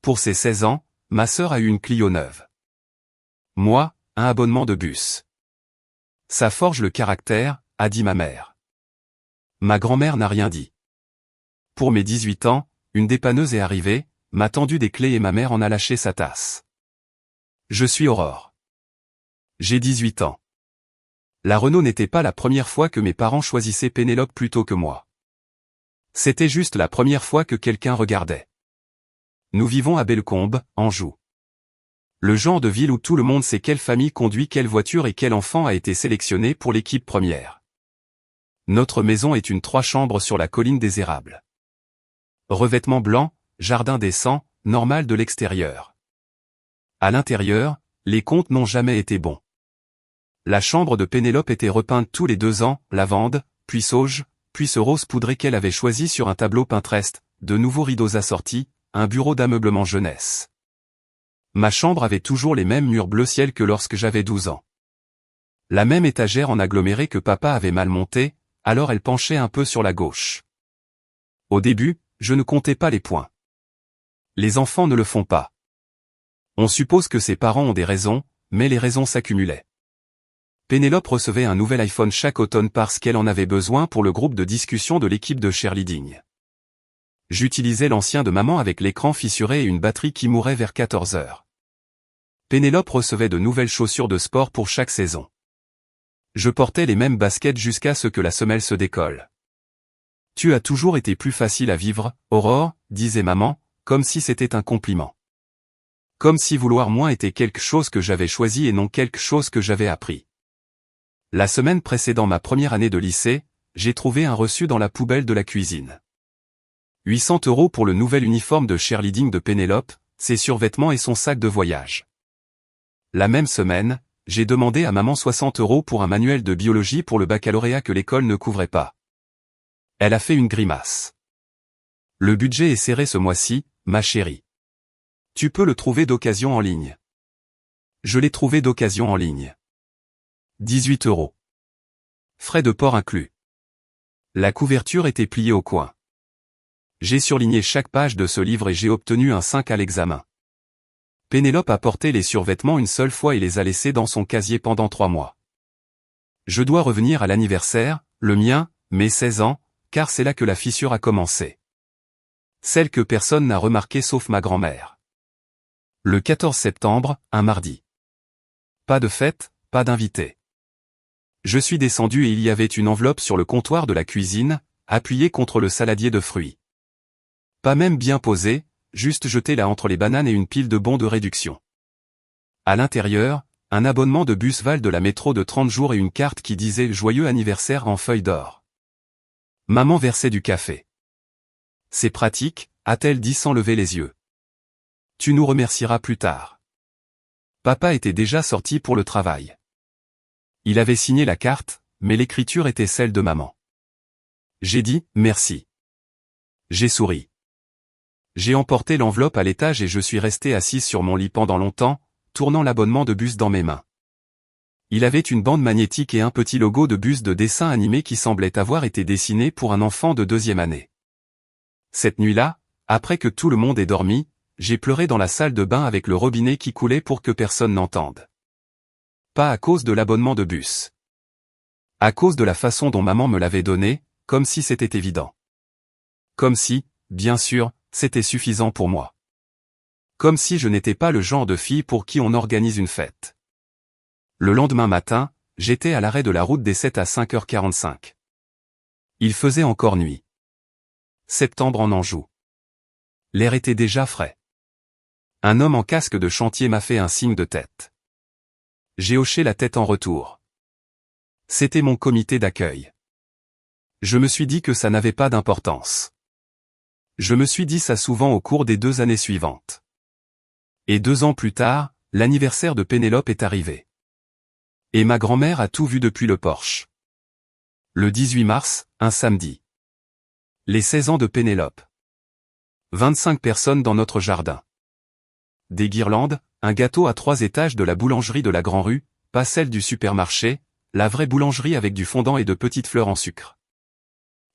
Pour ses 16 ans, ma sœur a eu une Clio neuve. Moi, un abonnement de bus. Ça forge le caractère, a dit ma mère. Ma grand-mère n'a rien dit. Pour mes 18 ans, une dépanneuse est arrivée, m'a tendu des clés et ma mère en a lâché sa tasse. Je suis Aurore. J'ai 18 ans. La Renault n'était pas la première fois que mes parents choisissaient Pénélope plutôt que moi. C'était juste la première fois que quelqu'un regardait. Nous vivons à Bellecombe, Anjou. Le genre de ville où tout le monde sait quelle famille conduit quelle voiture et quel enfant a été sélectionné pour l'équipe première. Notre maison est une 3 chambres sur la colline des Érables. Revêtement blanc, jardin décent, normal de l'extérieur. À l'intérieur, les comptes n'ont jamais été bons. La chambre de Pénélope était repeinte tous les 2 ans, lavande, puis sauge, puis ce rose poudré qu'elle avait choisi sur un tableau Pinterest, de nouveaux rideaux assortis, un bureau d'ameublement jeunesse. Ma chambre avait toujours les mêmes murs bleu ciel que lorsque j'avais 12 ans. La même étagère en aggloméré que papa avait mal montée, alors elle penchait un peu sur la gauche. Au début, je ne comptais pas les points. Les enfants ne le font pas. On suppose que ses parents ont des raisons, mais les raisons s'accumulaient. Pénélope recevait un nouvel iPhone chaque automne parce qu'elle en avait besoin pour le groupe de discussion de l'équipe de cheerleading. J'utilisais l'ancien de maman avec l'écran fissuré et une batterie qui mourait vers 14 heures. Pénélope recevait de nouvelles chaussures de sport pour chaque saison. Je portais les mêmes baskets jusqu'à ce que la semelle se décolle. Tu as toujours été plus facile à vivre, Aurore, disait maman, comme si c'était un compliment. Comme si vouloir moins était quelque chose que j'avais choisi et non quelque chose que j'avais appris. La semaine précédant ma première année de lycée, j'ai trouvé un reçu dans la poubelle de la cuisine. 800 € pour le nouvel uniforme de cheerleading de Pénélope, ses survêtements et son sac de voyage. La même semaine, j'ai demandé à maman 60 € pour un manuel de biologie pour le baccalauréat que l'école ne couvrait pas. Elle a fait une grimace. Le budget est serré ce mois-ci, ma chérie. Tu peux le trouver d'occasion en ligne. Je l'ai trouvé d'occasion en ligne. 18 €. Frais de port inclus. La couverture était pliée au coin. J'ai surligné chaque page de ce livre et j'ai obtenu un 5 à l'examen. Pénélope a porté les survêtements une seule fois et les a laissés dans son casier pendant 3 mois. Je dois revenir à l'anniversaire, le mien, mes 16 ans, car c'est là que la fissure a commencé. Celle que personne n'a remarquée sauf ma grand-mère. Le 14 septembre, un mardi. Pas de fête, pas d'invité. Je suis descendu et il y avait une enveloppe sur le comptoir de la cuisine, appuyée contre le saladier de fruits. Pas même bien posée, juste jetée là entre les bananes et une pile de bons de réduction. À l'intérieur, un abonnement de bus Val de la métro de 30 jours et une carte qui disait « Joyeux anniversaire » en feuille d'or. Maman versait du café. C'est pratique, a-t-elle dit sans lever les yeux. Tu nous remercieras plus tard. Papa était déjà sorti pour le travail. Il avait signé la carte, mais l'écriture était celle de maman. J'ai dit « Merci ». J'ai souri. J'ai emporté l'enveloppe à l'étage et je suis resté assise sur mon lit pendant longtemps, tournant l'abonnement de bus dans mes mains. Il avait une bande magnétique et un petit logo de bus de dessin animé qui semblait avoir été dessiné pour un enfant de 2e année. Cette nuit-là, après que tout le monde ait dormi, j'ai pleuré dans la salle de bain avec le robinet qui coulait pour que personne n'entende. Pas à cause de l'abonnement de bus. À cause de la façon dont maman me l'avait donné, comme si c'était évident. Comme si, bien sûr, c'était suffisant pour moi. Comme si je n'étais pas le genre de fille pour qui on organise une fête. Le lendemain matin, j'étais à l'arrêt de la route des 7 à 5h45. Il faisait encore nuit. Septembre en Anjou. L'air était déjà frais. Un homme en casque de chantier m'a fait un signe de tête. J'ai hoché la tête en retour. C'était mon comité d'accueil. Je me suis dit que ça n'avait pas d'importance. Je me suis dit ça souvent au cours des 2 années suivantes. Et 2 ans plus tard, l'anniversaire de Pénélope est arrivé. Et ma grand-mère a tout vu depuis le porche. Le 18 mars, un samedi. Les 16 ans de Pénélope. 25 personnes dans notre jardin. Des guirlandes, un gâteau à 3 étages de la boulangerie de la Grand-Rue, pas celle du supermarché, la vraie boulangerie avec du fondant et de petites fleurs en sucre.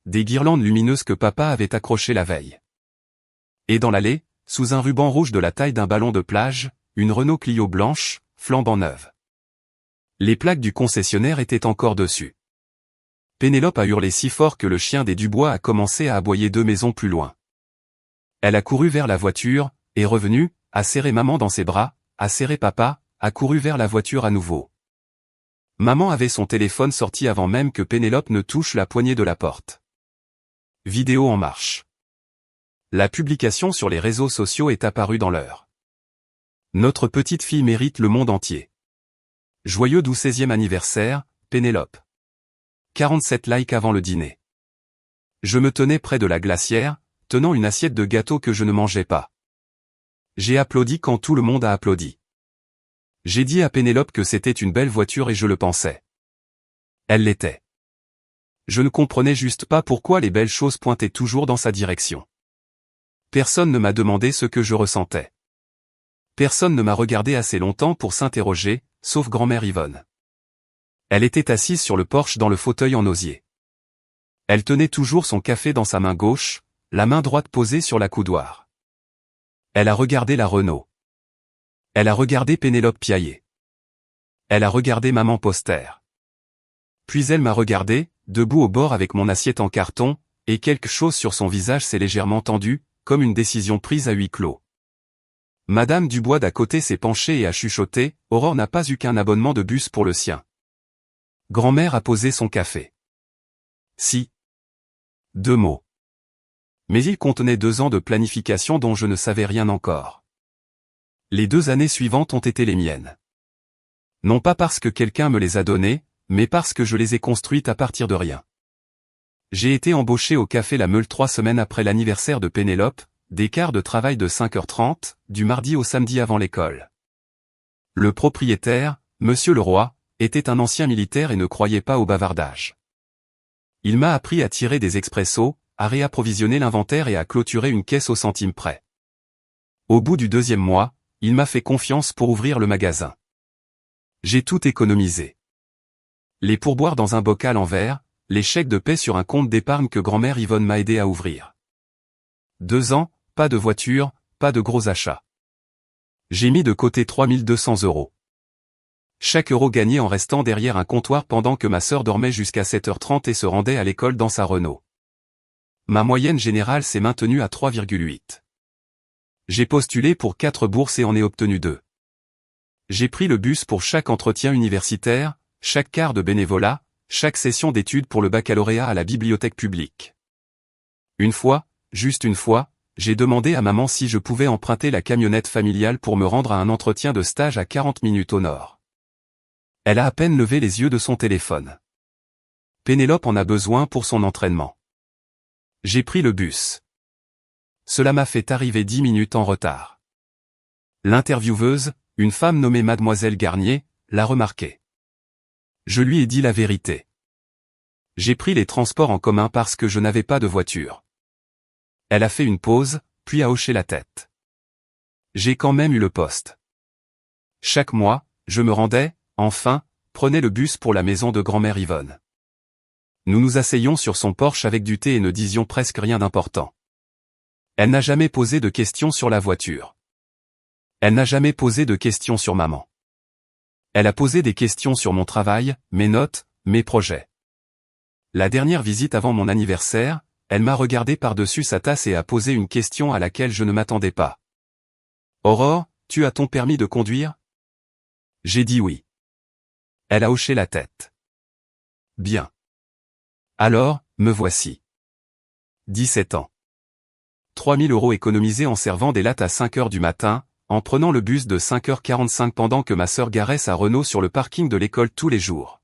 Des guirlandes lumineuses que papa avait accrochées la veille. Et dans l'allée, sous un ruban rouge de la taille d'un ballon de plage, une Renault Clio blanche, flambant neuve. Les plaques du concessionnaire étaient encore dessus. Pénélope a hurlé si fort que le chien des Dubois a commencé à aboyer 2 maisons plus loin. Elle a couru vers la voiture, est revenue, a serré maman dans ses bras, a serré papa, a couru vers la voiture à nouveau. Maman avait son téléphone sorti avant même que Pénélope ne touche la poignée de la porte. Vidéo en marche. La publication sur les réseaux sociaux est apparue dans l'heure. Notre petite fille mérite le monde entier. Joyeux doux 16e anniversaire, Pénélope. 47 likes avant le dîner. Je me tenais près de la glacière, tenant une assiette de gâteau que je ne mangeais pas. J'ai applaudi quand tout le monde a applaudi. J'ai dit à Pénélope que c'était une belle voiture et je le pensais. Elle l'était. Je ne comprenais juste pas pourquoi les belles choses pointaient toujours dans sa direction. Personne ne m'a demandé ce que je ressentais. Personne ne m'a regardé assez longtemps pour s'interroger, sauf grand-mère Yvonne. Elle était assise sur le porche dans le fauteuil en osier. Elle tenait toujours son café dans sa main gauche, la main droite posée sur la coudoir. Elle a regardé la Renault. Elle a regardé Pénélope piailler. Elle a regardé maman Poster. Puis elle m'a regardé, debout au bord avec mon assiette en carton, et quelque chose sur son visage s'est légèrement tendu, comme une décision prise à huis clos. Madame Dubois d'à côté s'est penchée et a chuchoté, « Aurore n'a pas eu qu'un abonnement de bus pour le sien. » Grand-mère a posé son café. Si. 2 mots. Mais il contenait 2 ans de planification dont je ne savais rien encore. Les 2 années suivantes ont été les miennes. Non pas parce que quelqu'un me les a données, mais parce que je les ai construites à partir de rien. J'ai été embauché au Café La Meule 3 semaines après l'anniversaire de Pénélope, des quarts de travail de 5h30, du mardi au samedi avant l'école. Le propriétaire, Monsieur Leroy, était un ancien militaire et ne croyait pas au bavardage. Il m'a appris à tirer des expressos, à réapprovisionner l'inventaire et à clôturer une caisse au centime près. Au bout du 2e mois, il m'a fait confiance pour ouvrir le magasin. J'ai tout économisé. Les pourboires dans un bocal en verre, les chèques de paie sur un compte d'épargne que grand-mère Yvonne m'a aidé à ouvrir. 2 ans, pas de voiture, pas de gros achats. J'ai mis de côté 3200 €. Chaque euro gagné en restant derrière un comptoir pendant que ma sœur dormait jusqu'à 7h30 et se rendait à l'école dans sa Renault. Ma moyenne générale s'est maintenue à 3,8. J'ai postulé pour 4 bourses et en ai obtenu 2. J'ai pris le bus pour chaque entretien universitaire, chaque quart de bénévolat, chaque session d'études pour le baccalauréat à la bibliothèque publique. Une fois, juste une fois, j'ai demandé à maman si je pouvais emprunter la camionnette familiale pour me rendre à un entretien de stage à 40 minutes au nord. Elle a à peine levé les yeux de son téléphone. Pénélope en a besoin pour son entraînement. J'ai pris le bus. Cela m'a fait arriver 10 minutes en retard. L'intervieweuse, une femme nommée Mademoiselle Garnier, l'a remarqué. Je lui ai dit la vérité. J'ai pris les transports en commun parce que je n'avais pas de voiture. Elle a fait une pause, puis a hoché la tête. J'ai quand même eu le poste. Chaque mois, je me rendais, enfin, prenais le bus pour la maison de grand-mère Yvonne. Nous nous asseyions sur son porche avec du thé et ne disions presque rien d'important. Elle n'a jamais posé de questions sur la voiture. Elle n'a jamais posé de questions sur maman. Elle a posé des questions sur mon travail, mes notes, mes projets. La dernière visite avant mon anniversaire, elle m'a regardé par-dessus sa tasse et a posé une question à laquelle je ne m'attendais pas. « Aurore, tu as ton permis de conduire ?» J'ai dit oui. Elle a hoché la tête. « Bien. Alors, me voici. 17 ans. 3000 € économisés en servant des lattes à 5h du matin, en prenant le bus de 5h45 pendant que ma sœur garait sa Renault sur le parking de l'école tous les jours.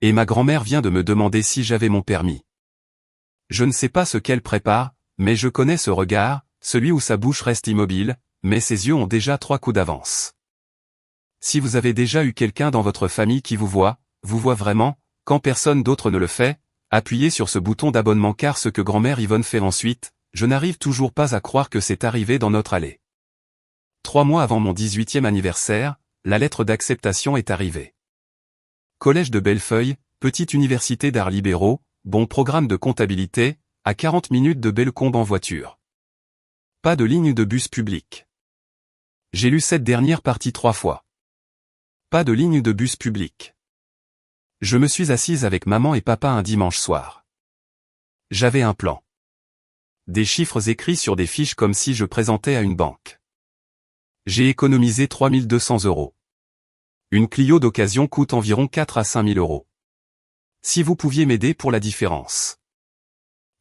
Et ma grand-mère vient de me demander si j'avais mon permis. Je ne sais pas ce qu'elle prépare, mais je connais ce regard, celui où sa bouche reste immobile, mais ses yeux ont déjà 3 coups d'avance. Si vous avez déjà eu quelqu'un dans votre famille qui vous voit vraiment, quand personne d'autre ne le fait, appuyez sur ce bouton d'abonnement car ce que grand-mère Yvonne fait ensuite, je n'arrive toujours pas à croire que c'est arrivé dans notre allée. 3 mois avant mon 18e anniversaire, la lettre d'acceptation est arrivée. Collège de Bellefeuille, petite université d'arts libéraux, bon programme de comptabilité, à 40 minutes de Bellecombe en voiture. Pas de ligne de bus public. J'ai lu cette dernière partie 3 fois. Pas de ligne de bus public. Je me suis assise avec maman et papa un dimanche soir. J'avais un plan. Des chiffres écrits sur des fiches comme si je présentais à une banque. J'ai économisé 3200 €. Une Clio d'occasion coûte environ 4 à 5 000 €. Si vous pouviez m'aider pour la différence.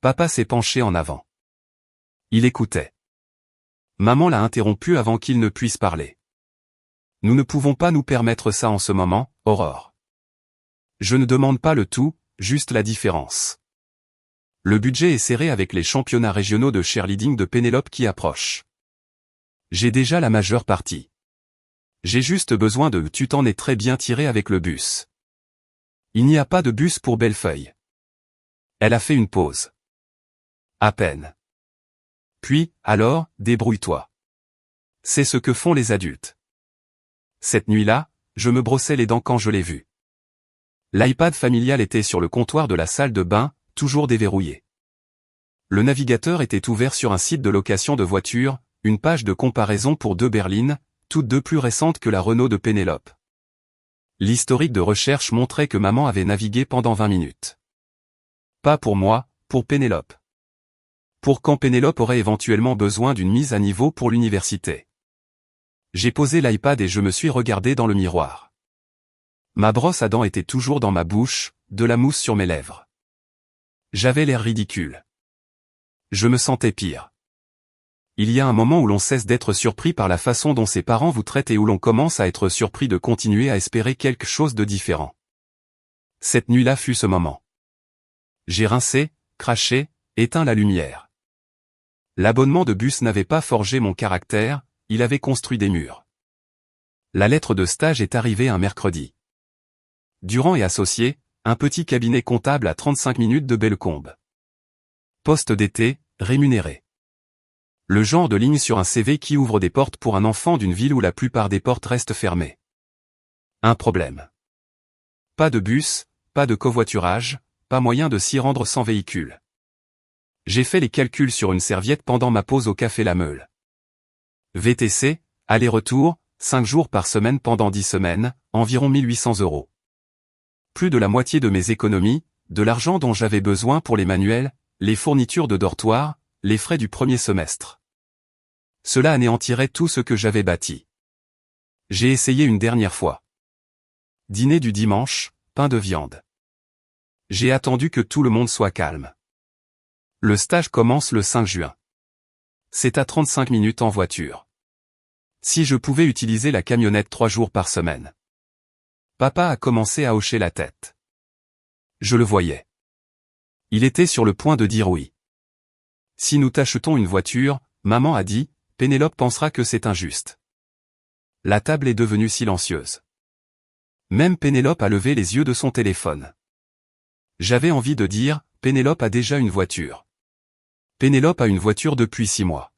Papa s'est penché en avant. Il écoutait. Maman l'a interrompu avant qu'il ne puisse parler. Nous ne pouvons pas nous permettre ça en ce moment, Aurore. Je ne demande pas le tout, juste la différence. Le budget est serré avec les championnats régionaux de cheerleading de Pénélope qui approchent. J'ai déjà la majeure partie. J'ai juste besoin de tu t'en es très bien tiré avec le bus. Il n'y a pas de bus pour Bellefeuille. Elle a fait une pause. À peine. Puis, alors, débrouille-toi. C'est ce que font les adultes. Cette nuit-là, je me brossais les dents quand je l'ai vu. L'iPad familial était sur le comptoir de la salle de bain, toujours déverrouillé. Le navigateur était ouvert sur un site de location de voitures, une page de comparaison pour 2 berlines, toutes deux plus récentes que la Renault de Pénélope. L'historique de recherche montrait que maman avait navigué pendant 20 minutes. Pas pour moi, pour Pénélope. Pour quand Pénélope aurait éventuellement besoin d'une mise à niveau pour l'université. J'ai posé l'iPad et je me suis regardé dans le miroir. Ma brosse à dents était toujours dans ma bouche, de la mousse sur mes lèvres. J'avais l'air ridicule. Je me sentais pire. Il y a un moment où l'on cesse d'être surpris par la façon dont ses parents vous traitent et où l'on commence à être surpris de continuer à espérer quelque chose de différent. Cette nuit-là fut ce moment. J'ai rincé, craché, éteint la lumière. L'abonnement de bus n'avait pas forgé mon caractère, il avait construit des murs. La lettre de stage est arrivée un mercredi. Durand et Associés, un petit cabinet comptable à 35 minutes de Bellecombe. Poste d'été, rémunéré. Le genre de ligne sur un CV qui ouvre des portes pour un enfant d'une ville où la plupart des portes restent fermées. Un problème. Pas de bus, pas de covoiturage, pas moyen de s'y rendre sans véhicule. J'ai fait les calculs sur une serviette pendant ma pause au café La Meule. VTC, aller-retour, 5 jours par semaine pendant 10 semaines, environ 1800 €. Plus de la moitié de mes économies, de l'argent dont j'avais besoin pour les manuels, les fournitures de dortoir, les frais du premier semestre. Cela anéantirait tout ce que j'avais bâti. J'ai essayé une dernière fois. Dîner du dimanche, pain de viande. J'ai attendu que tout le monde soit calme. Le stage commence le 5 juin. C'est à 35 minutes en voiture. Si je pouvais utiliser la camionnette 3 jours par semaine. Papa a commencé à hocher la tête. Je le voyais. Il était sur le point de dire oui. Si nous t'achetons une voiture, maman a dit, Pénélope pensera que c'est injuste. La table est devenue silencieuse. Même Pénélope a levé les yeux de son téléphone. J'avais envie de dire, Pénélope a déjà une voiture. Pénélope a une voiture depuis 6 mois.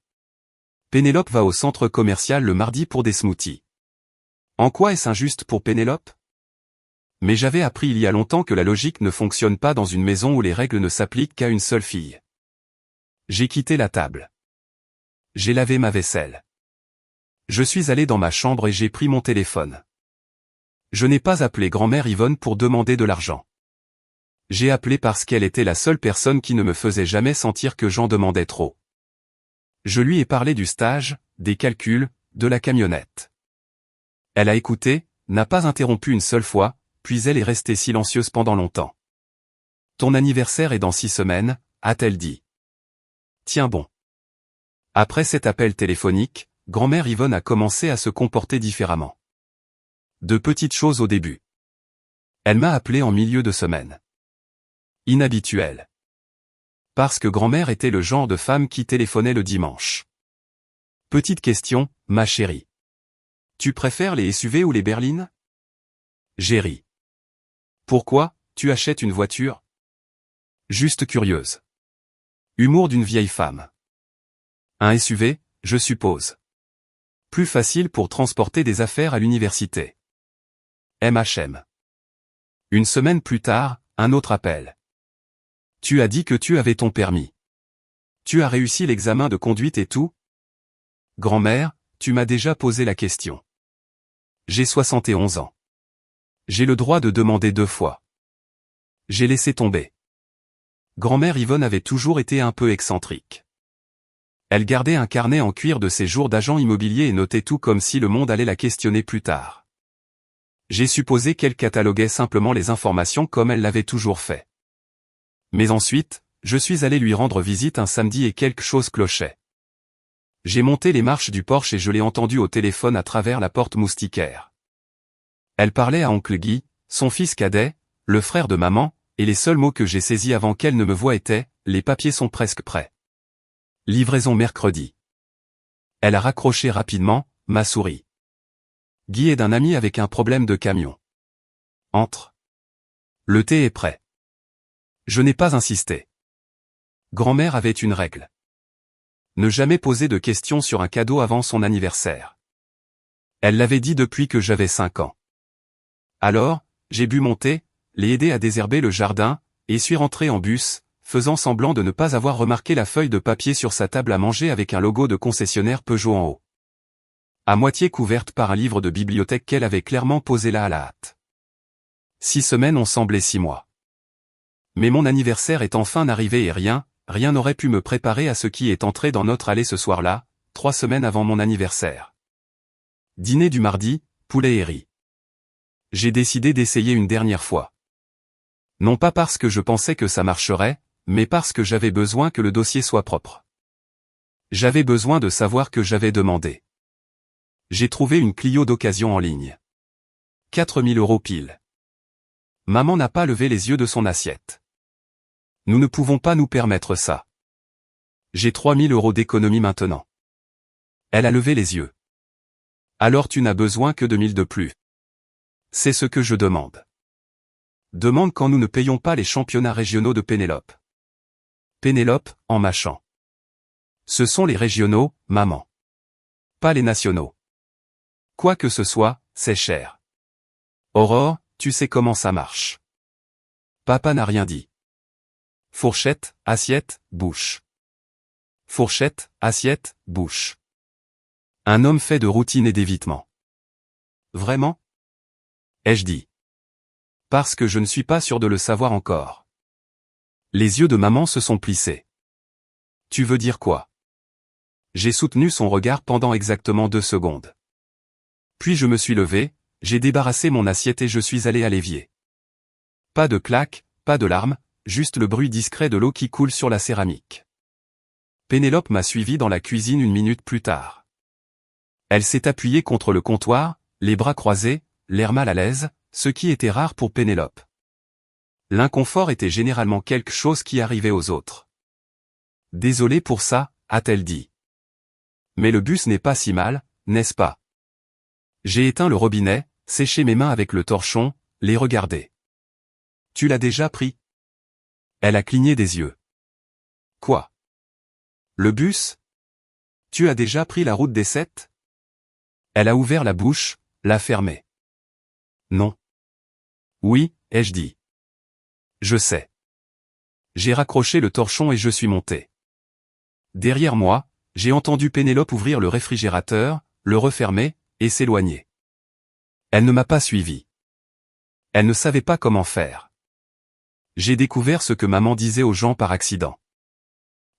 Pénélope va au centre commercial le mardi pour des smoothies. En quoi est-ce injuste pour Pénélope? Mais j'avais appris il y a longtemps que la logique ne fonctionne pas dans une maison où les règles ne s'appliquent qu'à une seule fille. J'ai quitté la table. J'ai lavé ma vaisselle. Je suis allé dans ma chambre et j'ai pris mon téléphone. Je n'ai pas appelé grand-mère Yvonne pour demander de l'argent. J'ai appelé parce qu'elle était la seule personne qui ne me faisait jamais sentir que j'en demandais trop. Je lui ai parlé du stage, des calculs, de la camionnette. Elle a écouté, n'a pas interrompu une seule fois, puis elle est restée silencieuse pendant longtemps. Ton anniversaire est dans 6 semaines, a-t-elle dit. Tiens bon. Après cet appel téléphonique, grand-mère Yvonne a commencé à se comporter différemment. De petites choses au début. Elle m'a appelé en milieu de semaine. Inhabituel. Parce que grand-mère était le genre de femme qui téléphonait le dimanche. Petite question, ma chérie. Tu préfères les SUV ou les berlines? J'ai ri. Pourquoi, tu achètes une voiture? Juste curieuse. Humour d'une vieille femme. Un SUV, je suppose. Plus facile pour transporter des affaires à l'université. MHM. Une semaine plus tard, un autre appel. Tu as dit que tu avais ton permis. Tu as réussi l'examen de conduite et tout? Grand-mère, tu m'as déjà posé la question. J'ai 71 ans. J'ai le droit de demander 2 fois. J'ai laissé tomber. Grand-mère Yvonne avait toujours été un peu excentrique. Elle gardait un carnet en cuir de ses jours d'agent immobilier et notait tout comme si le monde allait la questionner plus tard. J'ai supposé qu'elle cataloguait simplement les informations comme elle l'avait toujours fait. Mais ensuite, je suis allé lui rendre visite un samedi et quelque chose clochait. J'ai monté les marches du porche et je l'ai entendue au téléphone à travers la porte moustiquaire. Elle parlait à oncle Guy, son fils cadet, le frère de maman, et les seuls mots que j'ai saisis avant qu'elle ne me voie étaient « Les papiers sont presque prêts. Livraison mercredi ». Elle a raccroché rapidement, m'a souri. Guy est d'un ami avec un problème de camion. Entre. Le thé est prêt. Je n'ai pas insisté. Grand-mère avait une règle. Ne jamais poser de questions sur un cadeau avant son anniversaire. Elle l'avait dit depuis que j'avais 5 ans. Alors, j'ai bu mon thé, l'ai aidé à désherber le jardin, et suis rentré en bus, faisant semblant de ne pas avoir remarqué la feuille de papier sur sa table à manger avec un logo de concessionnaire Peugeot en haut. À moitié couverte par un livre de bibliothèque qu'elle avait clairement posé là à la hâte. 6 semaines ont semblé 6 mois. Mais mon anniversaire est enfin arrivé et rien n'aurait pu me préparer à ce qui est entré dans notre allée ce soir-là, 3 semaines avant mon anniversaire. Dîner du mardi, poulet et riz. J'ai décidé d'essayer une dernière fois. Non pas parce que je pensais que ça marcherait, mais parce que j'avais besoin que le dossier soit propre. J'avais besoin de savoir que j'avais demandé. J'ai trouvé une Clio d'occasion en ligne. 4 000 € pile. Maman n'a pas levé les yeux de son assiette. Nous ne pouvons pas nous permettre ça. J'ai 3 000 € d'économie maintenant. Elle a levé les yeux. Alors tu n'as besoin que de 1 000 de plus. C'est ce que je demande. Demande quand nous ne payons pas les championnats régionaux de Pénélope. Pénélope, en mâchant. Ce sont les régionaux, maman. Pas les nationaux. Quoi que ce soit, c'est cher. Aurore, tu sais comment ça marche. Papa n'a rien dit. Fourchette, assiette, bouche. Fourchette, assiette, bouche. Un homme fait de routine et d'évitement. Vraiment? Ai-je dit. Parce que je ne suis pas sûr de le savoir encore. Les yeux de maman se sont plissés. Tu veux dire quoi? J'ai soutenu son regard pendant exactement 2 secondes. Puis je me suis levé, j'ai débarrassé mon assiette et je suis allé à l'évier. Pas de claque, pas de larmes, juste le bruit discret de l'eau qui coule sur la céramique. Pénélope m'a suivi dans la cuisine 1 minute plus tard. Elle s'est appuyée contre le comptoir, les bras croisés, l'air mal à l'aise, ce qui était rare pour Pénélope. L'inconfort était généralement quelque chose qui arrivait aux autres. Désolé pour ça, a-t-elle dit. Mais le bus n'est pas si mal, n'est-ce pas? J'ai éteint le robinet, séché mes mains avec le torchon, les regardé. Tu l'as déjà pris? Elle a cligné des yeux. Quoi? Le bus? Tu as déjà pris la route des 7? Elle a ouvert la bouche, l'a fermée. Non. Oui, ai-je dit. Je sais. J'ai raccroché le torchon et je suis monté. Derrière moi, j'ai entendu Pénélope ouvrir le réfrigérateur, le refermer, et s'éloigner. Elle ne m'a pas suivi. Elle ne savait pas comment faire. J'ai découvert ce que maman disait aux gens par accident.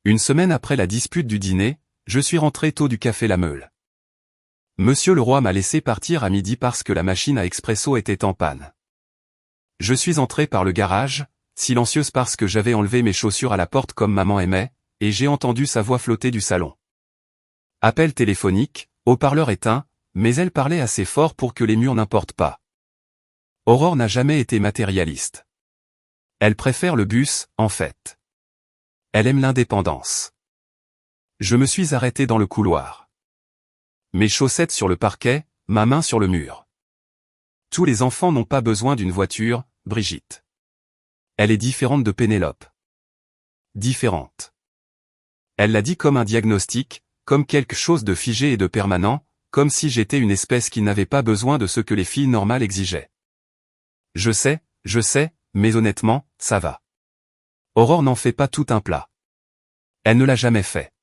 1 semaine après la dispute du dîner, je suis rentré tôt du café La Meule. Monsieur Leroy m'a laissé partir à midi parce que la machine à expresso était en panne. Je suis entré par le garage, silencieuse parce que j'avais enlevé mes chaussures à la porte comme maman aimait, et j'ai entendu sa voix flotter du salon. Appel téléphonique, haut-parleur éteint, mais elle parlait assez fort pour que les murs n'importent pas. Aurore n'a jamais été matérialiste. Elle préfère le bus, en fait. Elle aime l'indépendance. Je me suis arrêté dans le couloir. Mes chaussettes sur le parquet, ma main sur le mur. Tous les enfants n'ont pas besoin d'une voiture, Brigitte. Elle est différente de Pénélope. Différente. Elle l'a dit comme un diagnostic, comme quelque chose de figé et de permanent, comme si j'étais une espèce qui n'avait pas besoin de ce que les filles normales exigeaient. Je sais, mais honnêtement, ça va. Aurore n'en fait pas tout un plat. Elle ne l'a jamais fait.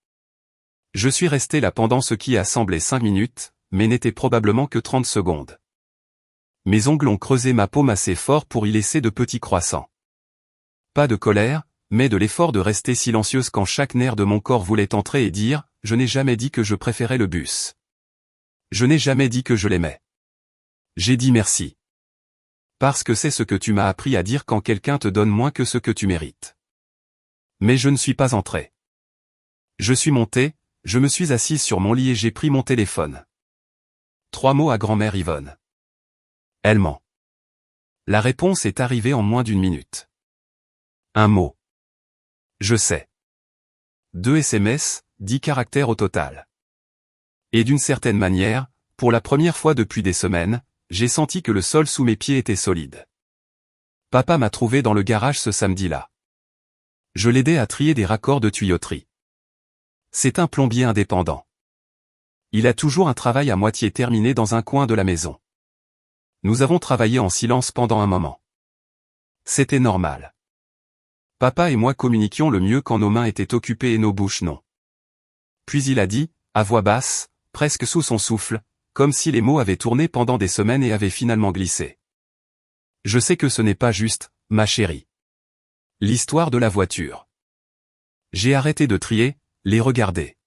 Je suis resté là pendant ce qui a semblé 5 minutes, mais n'était probablement que 30 secondes. Mes ongles ont creusé ma paume assez fort pour y laisser de petits croissants. Pas de colère, mais de l'effort de rester silencieuse quand chaque nerf de mon corps voulait entrer et dire « Je n'ai jamais dit que je préférais le bus. Je n'ai jamais dit que je l'aimais. J'ai dit merci. Parce que c'est ce que tu m'as appris à dire quand quelqu'un te donne moins que ce que tu mérites. » Mais je ne suis pas entré. Je suis monté, je me suis assise sur mon lit et j'ai pris mon téléphone. 3 mots à grand-mère Yvonne. Elle ment. La réponse est arrivée en moins d'une minute. 1 mot. Je sais. 2 SMS, 10 caractères au total. Et d'une certaine manière, pour la première fois depuis des semaines, j'ai senti que le sol sous mes pieds était solide. Papa m'a trouvé dans le garage ce samedi-là. Je l'aidais à trier des raccords de tuyauterie. C'est un plombier indépendant. Il a toujours un travail à moitié terminé dans un coin de la maison. Nous avons travaillé en silence pendant un moment. C'était normal. Papa et moi communiquions le mieux quand nos mains étaient occupées et nos bouches non. Puis il a dit, à voix basse, presque sous son souffle, comme si les mots avaient tourné pendant des semaines et avaient finalement glissé. Je sais que ce n'est pas juste, ma chérie. L'histoire de la voiture. J'ai arrêté de trier, les regarder.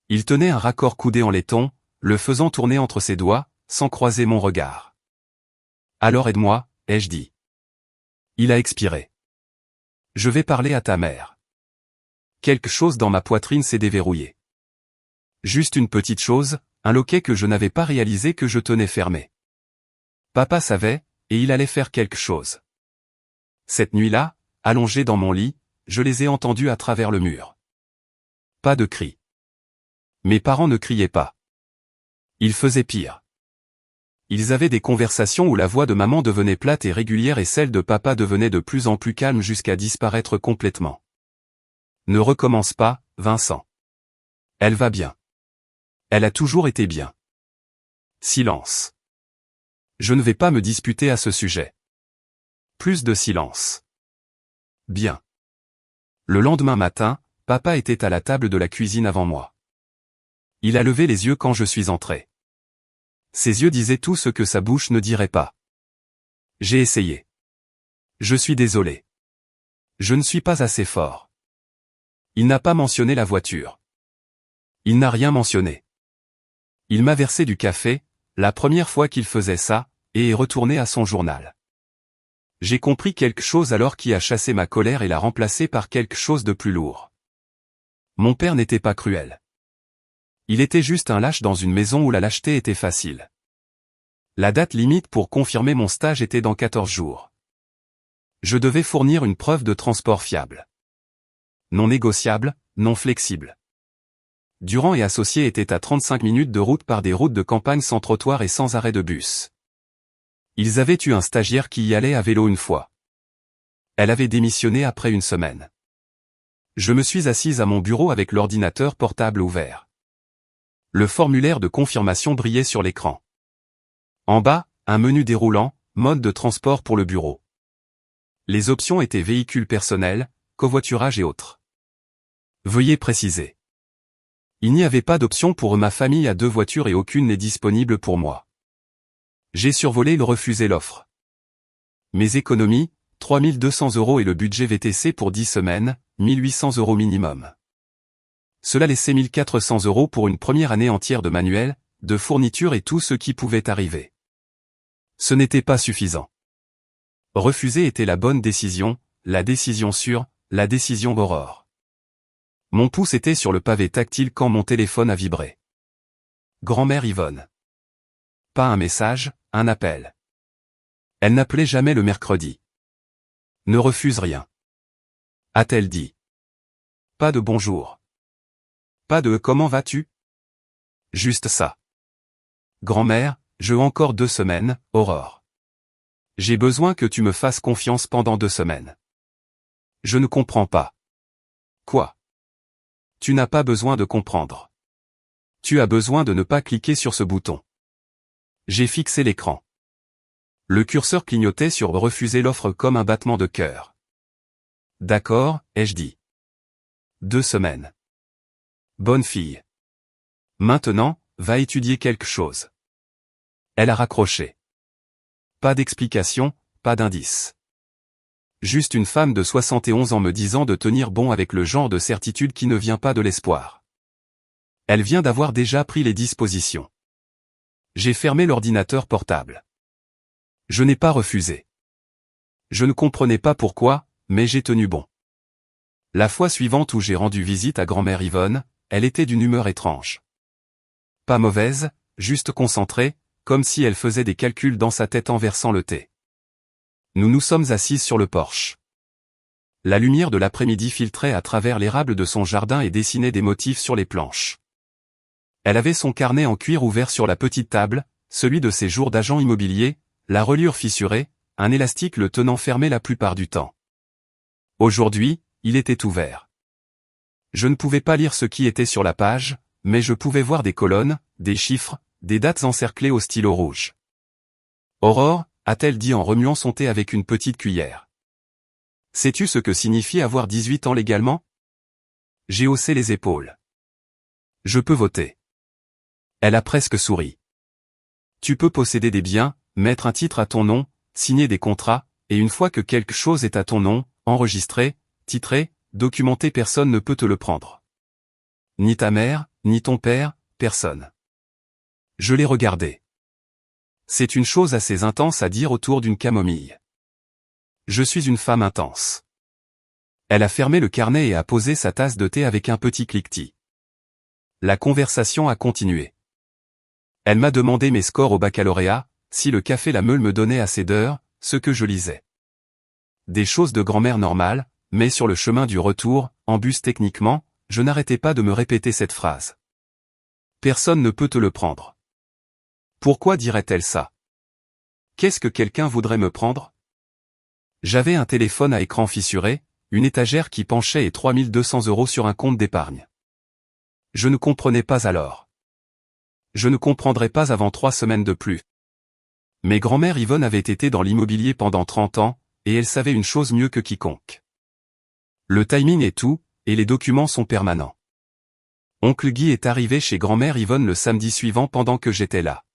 Il tenait un raccord coudé en laiton, le faisant tourner entre ses doigts, sans croiser mon regard. Alors aide-moi, ai-je dit. Il a expiré. Je vais parler à ta mère. Quelque chose dans ma poitrine s'est déverrouillé. Juste une petite chose, un loquet que je n'avais pas réalisé que je tenais fermé. Papa savait, et il allait faire quelque chose. Cette nuit-là, allongé dans mon lit, je les ai entendus à travers le mur. Pas de cris. Mes parents ne criaient pas. Ils faisaient pire. Ils avaient des conversations où la voix de maman devenait plate et régulière et celle de papa devenait de plus en plus calme jusqu'à disparaître complètement. Ne recommence pas, Vincent. Elle va bien. Elle a toujours été bien. Silence. Je ne vais pas me disputer à ce sujet. Plus de silence. Bien. Le lendemain matin, papa était à la table de la cuisine avant moi. Il a levé les yeux quand je suis entré. Ses yeux disaient tout ce que sa bouche ne dirait pas. J'ai essayé. Je suis désolé. Je ne suis pas assez fort. Il n'a pas mentionné la voiture. Il n'a rien mentionné. Il m'a versé du café, la première fois qu'il faisait ça, et est retourné à son journal. J'ai compris quelque chose alors qui a chassé ma colère et l'a remplacé par quelque chose de plus lourd. Mon père n'était pas cruel. Il était juste un lâche dans une maison où la lâcheté était facile. La date limite pour confirmer mon stage était dans 14 jours. Je devais fournir une preuve de transport fiable. Non négociable, non flexible. Durand et associés étaient à 35 minutes de route par des routes de campagne sans trottoir et sans arrêt de bus. Ils avaient eu un stagiaire qui y allait à vélo une fois. Elle avait démissionné après une semaine. Je me suis assise à mon bureau avec l'ordinateur portable ouvert. Le formulaire de confirmation brillait sur l'écran. En bas, un menu déroulant, mode de transport pour le bureau. Les options étaient véhicules personnels, covoiturage et autres. Veuillez préciser. Il n'y avait pas d'option pour ma famille à 2 voitures et aucune n'est disponible pour moi. J'ai survolé le refusé l'offre. Mes économies, 3 200 € et le budget VTC pour 10 semaines, 1 800 € minimum. Cela laissait 1 400 € pour une première année entière de manuel, de fourniture et tout ce qui pouvait arriver. Ce n'était pas suffisant. Refuser était la bonne décision, la décision sûre, la décision Aurore. Mon pouce était sur le pavé tactile quand mon téléphone a vibré. Grand-mère Yvonne. Pas un message, un appel. Elle n'appelait jamais le mercredi. Ne refuse rien. A-t-elle dit. Pas de bonjour. Pas de comment vas-tu? Juste ça. Grand-mère, je encore 2 semaines, Aurore. J'ai besoin que tu me fasses confiance pendant 2 semaines. Je ne comprends pas. Quoi? Tu n'as pas besoin de comprendre. Tu as besoin de ne pas cliquer sur ce bouton. J'ai fixé l'écran. Le curseur clignotait sur refuser l'offre comme un battement de cœur. D'accord, ai-je dit. 2 semaines. Bonne fille. Maintenant, va étudier quelque chose. Elle a raccroché. Pas d'explication, pas d'indice. Juste une femme de 71 ans me disant de tenir bon avec le genre de certitude qui ne vient pas de l'espoir. Elle vient d'avoir déjà pris les dispositions. J'ai fermé l'ordinateur portable. Je n'ai pas refusé. Je ne comprenais pas pourquoi, mais j'ai tenu bon. La fois suivante où j'ai rendu visite à grand-mère Yvonne, elle était d'une humeur étrange. Pas mauvaise, juste concentrée, comme si elle faisait des calculs dans sa tête en versant le thé. Nous nous sommes assises sur le porche. La lumière de l'après-midi filtrait à travers l'érable de son jardin et dessinait des motifs sur les planches. Elle avait son carnet en cuir ouvert sur la petite table, celui de ses jours d'agent immobilier, la reliure fissurée, un élastique le tenant fermé la plupart du temps. Aujourd'hui, il était ouvert. Je ne pouvais pas lire ce qui était sur la page, mais je pouvais voir des colonnes, des chiffres, des dates encerclées au stylo rouge. « Aurore » a-t-elle dit en remuant son thé avec une petite cuillère. « Sais-tu ce que signifie avoir 18 ans légalement ?» J'ai haussé les épaules. « Je peux voter. » Elle a presque souri. « Tu peux posséder des biens, mettre un titre à ton nom, signer des contrats, et une fois que quelque chose est à ton nom, enregistré, titré, documenté, personne ne peut te le prendre. Ni ta mère, ni ton père, personne. » Je l'ai regardé. C'est une chose assez intense à dire autour d'une camomille. Je suis une femme intense. Elle a fermé le carnet et a posé sa tasse de thé avec un petit cliquetis. La conversation a continué. Elle m'a demandé mes scores au baccalauréat, si le café La Meule me donnait assez d'heures, ce que je lisais. Des choses de grand-mère normale, mais sur le chemin du retour, en bus techniquement, je n'arrêtais pas de me répéter cette phrase. Personne ne peut te le prendre. Pourquoi dirait-elle ça? Qu'est-ce que quelqu'un voudrait me prendre? J'avais un téléphone à écran fissuré, une étagère qui penchait et 3200 € sur un compte d'épargne. Je ne comprenais pas alors. Je ne comprendrai pas avant 3 semaines de plus. Mais grand-mère Yvonne avait été dans l'immobilier pendant 30 ans, et elle savait une chose mieux que quiconque. Le timing est tout, et les documents sont permanents. Oncle Guy est arrivé chez grand-mère Yvonne le samedi suivant pendant que j'étais là.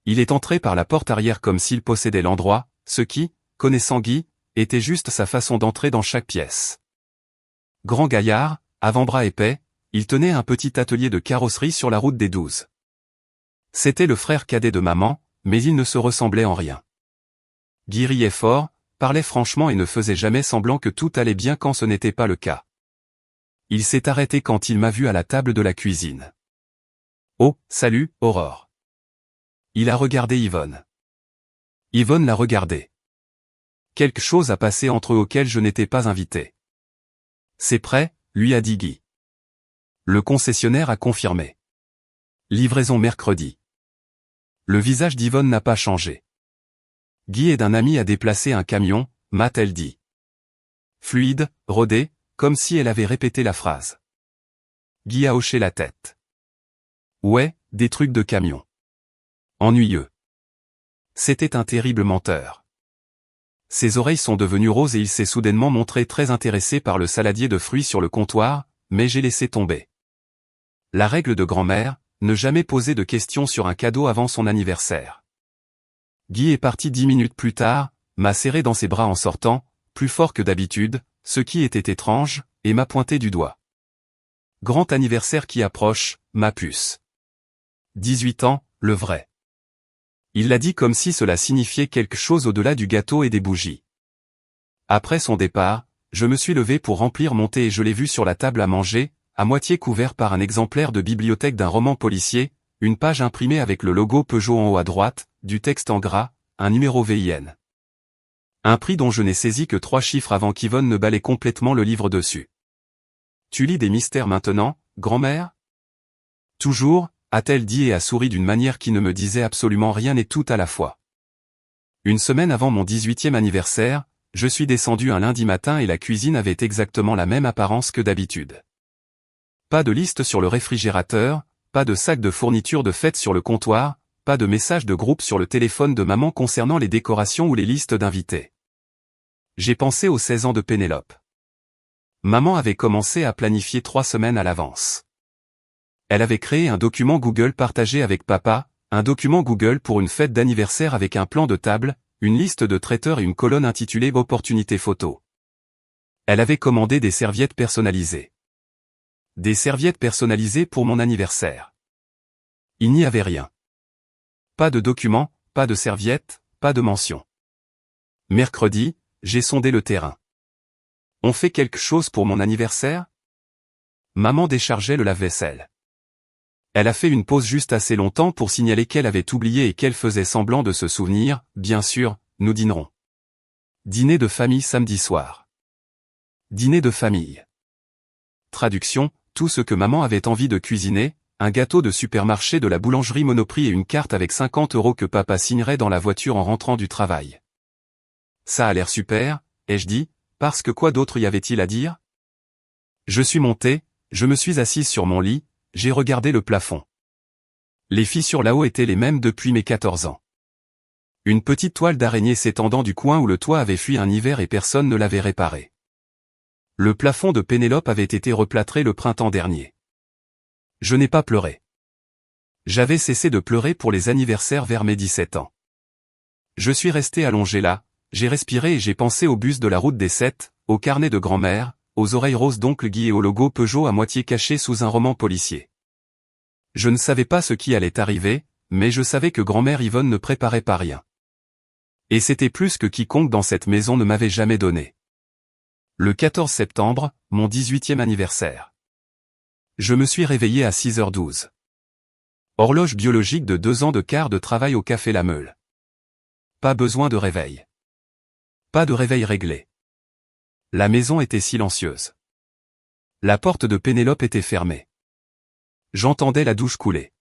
Il est entré par la porte arrière comme s'il possédait l'endroit, ce qui, connaissant Guy, était juste sa façon d'entrer dans chaque pièce. Grand gaillard, avant-bras épais, il tenait un petit atelier de carrosserie sur la route des 12. C'était le frère cadet de maman, mais il ne se ressemblait en rien. Guy riait fort, parlait franchement et ne faisait jamais semblant que tout allait bien quand ce n'était pas le cas. Il s'est arrêté quand il m'a vu à la table de la cuisine. « Oh, salut, Aurore. » Il a regardé Yvonne. Yvonne l'a regardé. Quelque chose a passé entre eux auquel je n'étais pas invité. « C'est prêt » lui a dit Guy. Le concessionnaire a confirmé. Livraison mercredi. Le visage d'Yvonne n'a pas changé. Guy aide un ami à déplacer un camion, m'a-t-elle dit. Fluide, rodé, comme si elle avait répété la phrase. Guy a hoché la tête. Ouais, des trucs de camion. Ennuyeux. C'était un terrible menteur. Ses oreilles sont devenues roses et il s'est soudainement montré très intéressé par le saladier de fruits sur le comptoir, mais j'ai laissé tomber. La règle de grand-mère, ne jamais poser de questions sur un cadeau avant son anniversaire. Guy est parti 10 minutes plus tard, m'a serré dans ses bras en sortant, plus fort que d'habitude, ce qui était étrange, et m'a pointé du doigt. Grand anniversaire qui approche, ma puce. 18 ans, le vrai. Il l'a dit comme si cela signifiait quelque chose au-delà du gâteau et des bougies. Après son départ, je me suis levé pour remplir mon thé et je l'ai vu sur la table à manger, à moitié couvert par un exemplaire de bibliothèque d'un roman policier, une page imprimée avec le logo Peugeot en haut à droite, du texte en gras, un numéro VIN. Un prix dont je n'ai saisi que 3 chiffres avant qu'Yvonne ne balaie complètement le livre dessus. Tu lis des mystères maintenant, grand-mère? Toujours, a-t-elle dit et a souri d'une manière qui ne me disait absolument rien et tout à la fois. Une semaine avant mon 18e anniversaire, je suis descendu un lundi matin et la cuisine avait exactement la même apparence que d'habitude. Pas de liste sur le réfrigérateur, pas de sac de fournitures de fête sur le comptoir, pas de message de groupe sur le téléphone de maman concernant les décorations ou les listes d'invités. J'ai pensé aux 16 ans de Pénélope. Maman avait commencé à planifier 3 semaines à l'avance. Elle avait créé un document Google partagé avec papa, un document Google pour une fête d'anniversaire avec un plan de table, une liste de traiteurs et une colonne intitulée Opportunité photo. Elle avait commandé des serviettes personnalisées. Des serviettes personnalisées pour mon anniversaire. Il n'y avait rien. Pas de document, pas de serviettes, pas de mention. Mercredi, j'ai sondé le terrain. On fait quelque chose pour mon anniversaire? Maman déchargeait le lave-vaisselle. Elle a fait une pause juste assez longtemps pour signaler qu'elle avait oublié et qu'elle faisait semblant de se souvenir. Bien sûr, nous dînerons. Dîner de famille samedi soir. Dîner de famille. Traduction, tout ce que maman avait envie de cuisiner, un gâteau de supermarché de la boulangerie Monoprix et une carte avec 50 € que papa signerait dans la voiture en rentrant du travail. Ça a l'air super, ai-je dit, parce que quoi d'autre y avait-il à dire? Je suis monté, je me suis assise sur mon lit, j'ai regardé le plafond. Les fissures là-haut étaient les mêmes depuis mes 14 ans. Une petite toile d'araignée s'étendant du coin où le toit avait fui un hiver et personne ne l'avait réparé. Le plafond de Pénélope avait été replâtré le printemps dernier. Je n'ai pas pleuré. J'avais cessé de pleurer pour les anniversaires vers mes 17 ans. Je suis resté allongé là, j'ai respiré et j'ai pensé au bus de la route des 7, au carnet de grand-mère, aux oreilles roses d'oncle Guy et au logo Peugeot à moitié caché sous un roman policier. Je ne savais pas ce qui allait arriver, mais je savais que grand-mère Yvonne ne préparait pas rien. Et c'était plus que quiconque dans cette maison ne m'avait jamais donné. Le 14 septembre, mon 18e anniversaire. Je me suis réveillé à 6h12. Horloge biologique de 2 ans de quart de travail au Café La Meule. Pas besoin de réveil. Pas de réveil réglé. La maison était silencieuse. La porte de Pénélope était fermée. J'entendais la douche couler.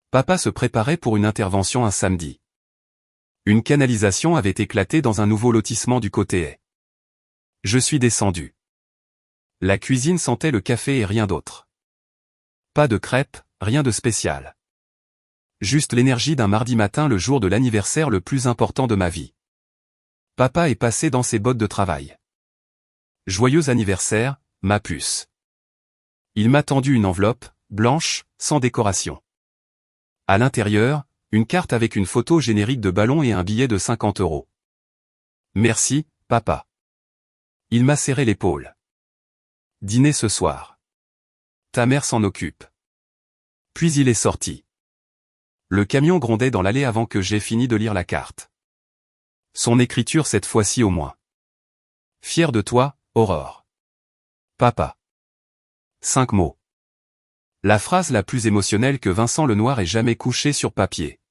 Papa se préparait pour une intervention un samedi. Une canalisation avait éclaté dans un nouveau lotissement du côté est. Je suis descendu. La cuisine sentait le café et rien d'autre. Pas de crêpes, rien de spécial. Juste l'énergie d'un mardi matin le jour de l'anniversaire le plus important de ma vie. Papa est passé dans ses bottes de travail. Joyeux anniversaire, ma puce. Il m'a tendu une enveloppe, blanche, sans décoration. À l'intérieur, une carte avec une photo générique de ballon et un billet de 50 €. Merci, papa. Il m'a serré l'épaule. Dîner ce soir. Ta mère s'en occupe. Puis il est sorti. Le camion grondait dans l'allée avant que j'aie fini de lire la carte. Son écriture cette fois-ci au moins. Fier de toi, Aurore. Papa. 5 mots. La phrase la plus émotionnelle que Vincent Lenoir ait jamais couchée sur papier.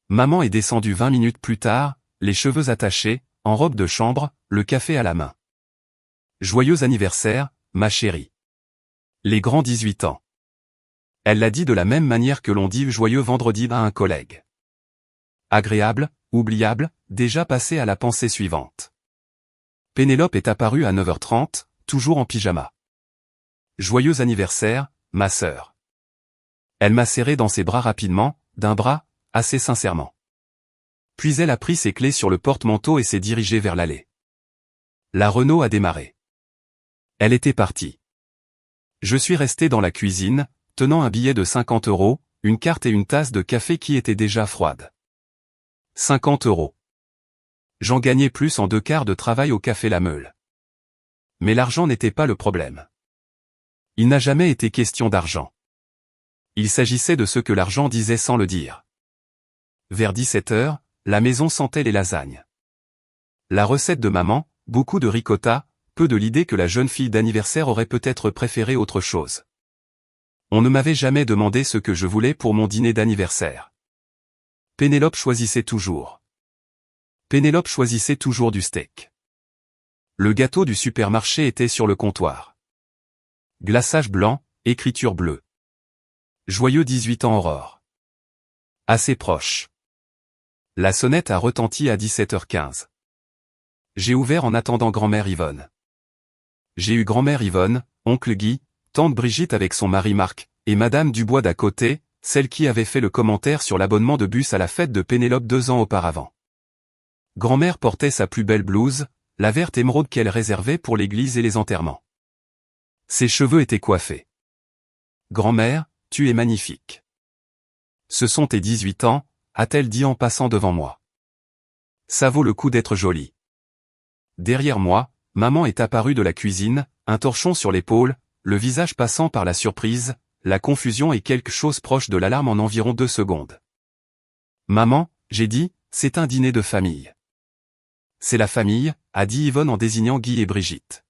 Maman est descendue 20 minutes plus tard, les cheveux attachés, en robe de chambre, le café à la main. Joyeux anniversaire, ma chérie. Les grands 18 ans. Elle l'a dit de la même manière que l'on dit joyeux vendredi à un collègue. Agréable, oubliable, déjà passé à la pensée suivante. Pénélope est apparue à 9h30, toujours en pyjama. Joyeux anniversaire, ma sœur. Elle m'a serré dans ses bras rapidement, d'un bras, assez sincèrement. Puis elle a pris ses clés sur le porte-manteau et s'est dirigée vers l'allée. La Renault a démarré. Elle était partie. Je suis resté dans la cuisine, tenant un billet de 50 €, une carte et une tasse de café qui étaient déjà froides. 50 €. J'en gagnais plus en 2 quarts de travail au Café La Meule. Mais l'argent n'était pas le problème. Il n'a jamais été question d'argent. Il s'agissait de ce que l'argent disait sans le dire. Vers 17h, la maison sentait les lasagnes. La recette de maman, beaucoup de ricotta, peu de l'idée que la jeune fille d'anniversaire aurait peut-être préféré autre chose. On ne m'avait jamais demandé ce que je voulais pour mon dîner d'anniversaire. Pénélope choisissait toujours. Pénélope choisissait toujours du steak. Le gâteau du supermarché était sur le comptoir. Glaçage blanc, écriture bleue. Joyeux 18 ans Aurore. Assez proche. La sonnette a retenti à 17h15. J'ai ouvert en attendant grand-mère Yvonne. J'ai eu grand-mère Yvonne, oncle Guy, tante Brigitte avec son mari Marc, et madame Dubois d'à côté, celle qui avait fait le commentaire sur l'abonnement de bus à la fête de Pénélope 2 ans auparavant. Grand-mère portait sa plus belle blouse, la verte émeraude qu'elle réservait pour l'église et les enterrements. Ses cheveux étaient coiffés. Grand-mère, tu es magnifique. Ce sont tes 18 ans, a-t-elle dit en passant devant moi. Ça vaut le coup d'être jolie. Derrière moi, maman est apparue de la cuisine, un torchon sur l'épaule, le visage passant par la surprise, la confusion et quelque chose proche de l'alarme en environ 2 secondes. Maman, j'ai dit, c'est un dîner de famille. C'est la famille, a dit Yvonne en désignant Guy et Brigitte.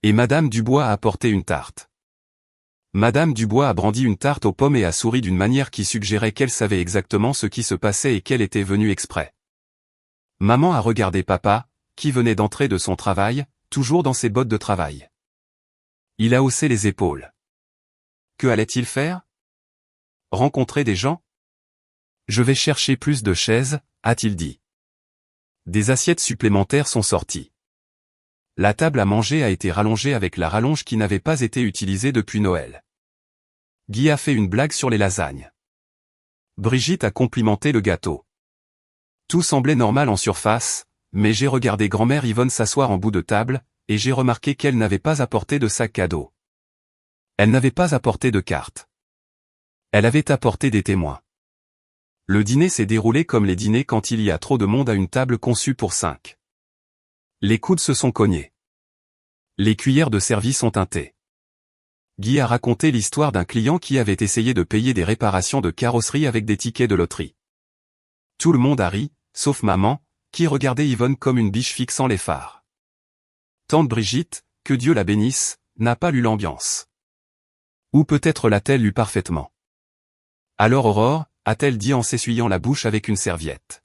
Et Madame Dubois a apporté une tarte. Madame Dubois a brandi une tarte aux pommes et a souri d'une manière qui suggérait qu'elle savait exactement ce qui se passait et qu'elle était venue exprès. Maman a regardé papa, qui venait d'entrer de son travail, toujours dans ses bottes de travail. Il a haussé les épaules. Que allait-il faire? Rencontrer des gens? Je vais chercher plus de chaises, a-t-il dit. Des assiettes supplémentaires sont sorties. La table à manger a été rallongée avec la rallonge qui n'avait pas été utilisée depuis Noël. Guy a fait une blague sur les lasagnes. Brigitte a complimenté le gâteau. Tout semblait normal en surface, mais j'ai regardé grand-mère Yvonne s'asseoir en bout de table, et j'ai remarqué qu'elle n'avait pas apporté de sac cadeau. Elle n'avait pas apporté de cartes. Elle avait apporté des témoins. Le dîner s'est déroulé comme les dîners quand il y a trop de monde à une table conçue pour 5. Les coudes se sont cognés. Les cuillères de service ont teinté. Guy a raconté l'histoire d'un client qui avait essayé de payer des réparations de carrosserie avec des tickets de loterie. Tout le monde a ri, sauf maman, qui regardait Yvonne comme une biche fixant les phares. Tante Brigitte, que Dieu la bénisse, n'a pas lu l'ambiance. Ou peut-être l'a-t-elle lu parfaitement. Alors Aurore, a-t-elle dit en s'essuyant la bouche avec une serviette.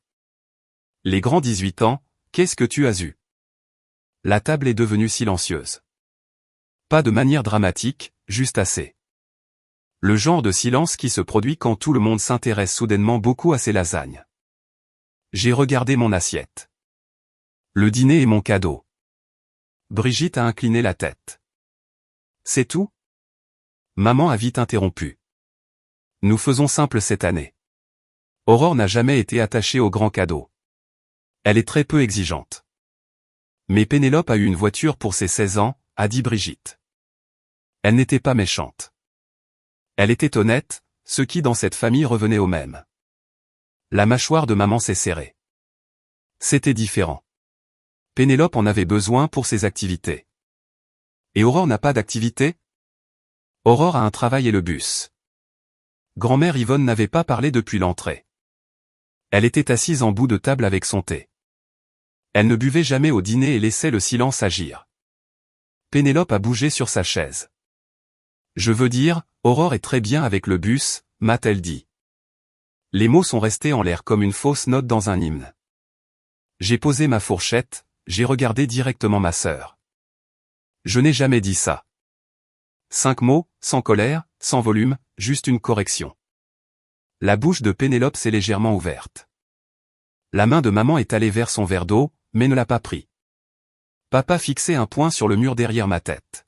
Les grands 18 ans, qu'est-ce que tu as eu? La table est devenue silencieuse. Pas de manière dramatique, juste assez. Le genre de silence qui se produit quand tout le monde s'intéresse soudainement beaucoup à ses lasagnes. J'ai regardé mon assiette. Le dîner est mon cadeau. Brigitte a incliné la tête. C'est tout? Maman a vite interrompu. Nous faisons simple cette année. Aurore n'a jamais été attachée aux grands cadeaux. Elle est très peu exigeante. Mais Pénélope a eu une voiture pour ses 16 ans, a dit Brigitte. Elle n'était pas méchante. Elle était honnête, ce qui dans cette famille revenait au même. La mâchoire de maman s'est serrée. C'était différent. Pénélope en avait besoin pour ses activités. Et Aurore n'a pas d'activité? Aurore a un travail et le bus. Grand-mère Yvonne n'avait pas parlé depuis l'entrée. Elle était assise en bout de table avec son thé. Elle ne buvait jamais au dîner et laissait le silence agir. Pénélope a bougé sur sa chaise. Je veux dire, Aurore est très bien avec le bus, m'a-t-elle dit. Les mots sont restés en l'air comme une fausse note dans un hymne. J'ai posé ma fourchette, j'ai regardé directement ma sœur. Je n'ai jamais dit ça. 5 mots, sans colère, sans volume, juste une correction. La bouche de Pénélope s'est légèrement ouverte. La main de maman est allée vers son verre d'eau, mais ne l'a pas pris. Papa fixait un poing sur le mur derrière ma tête.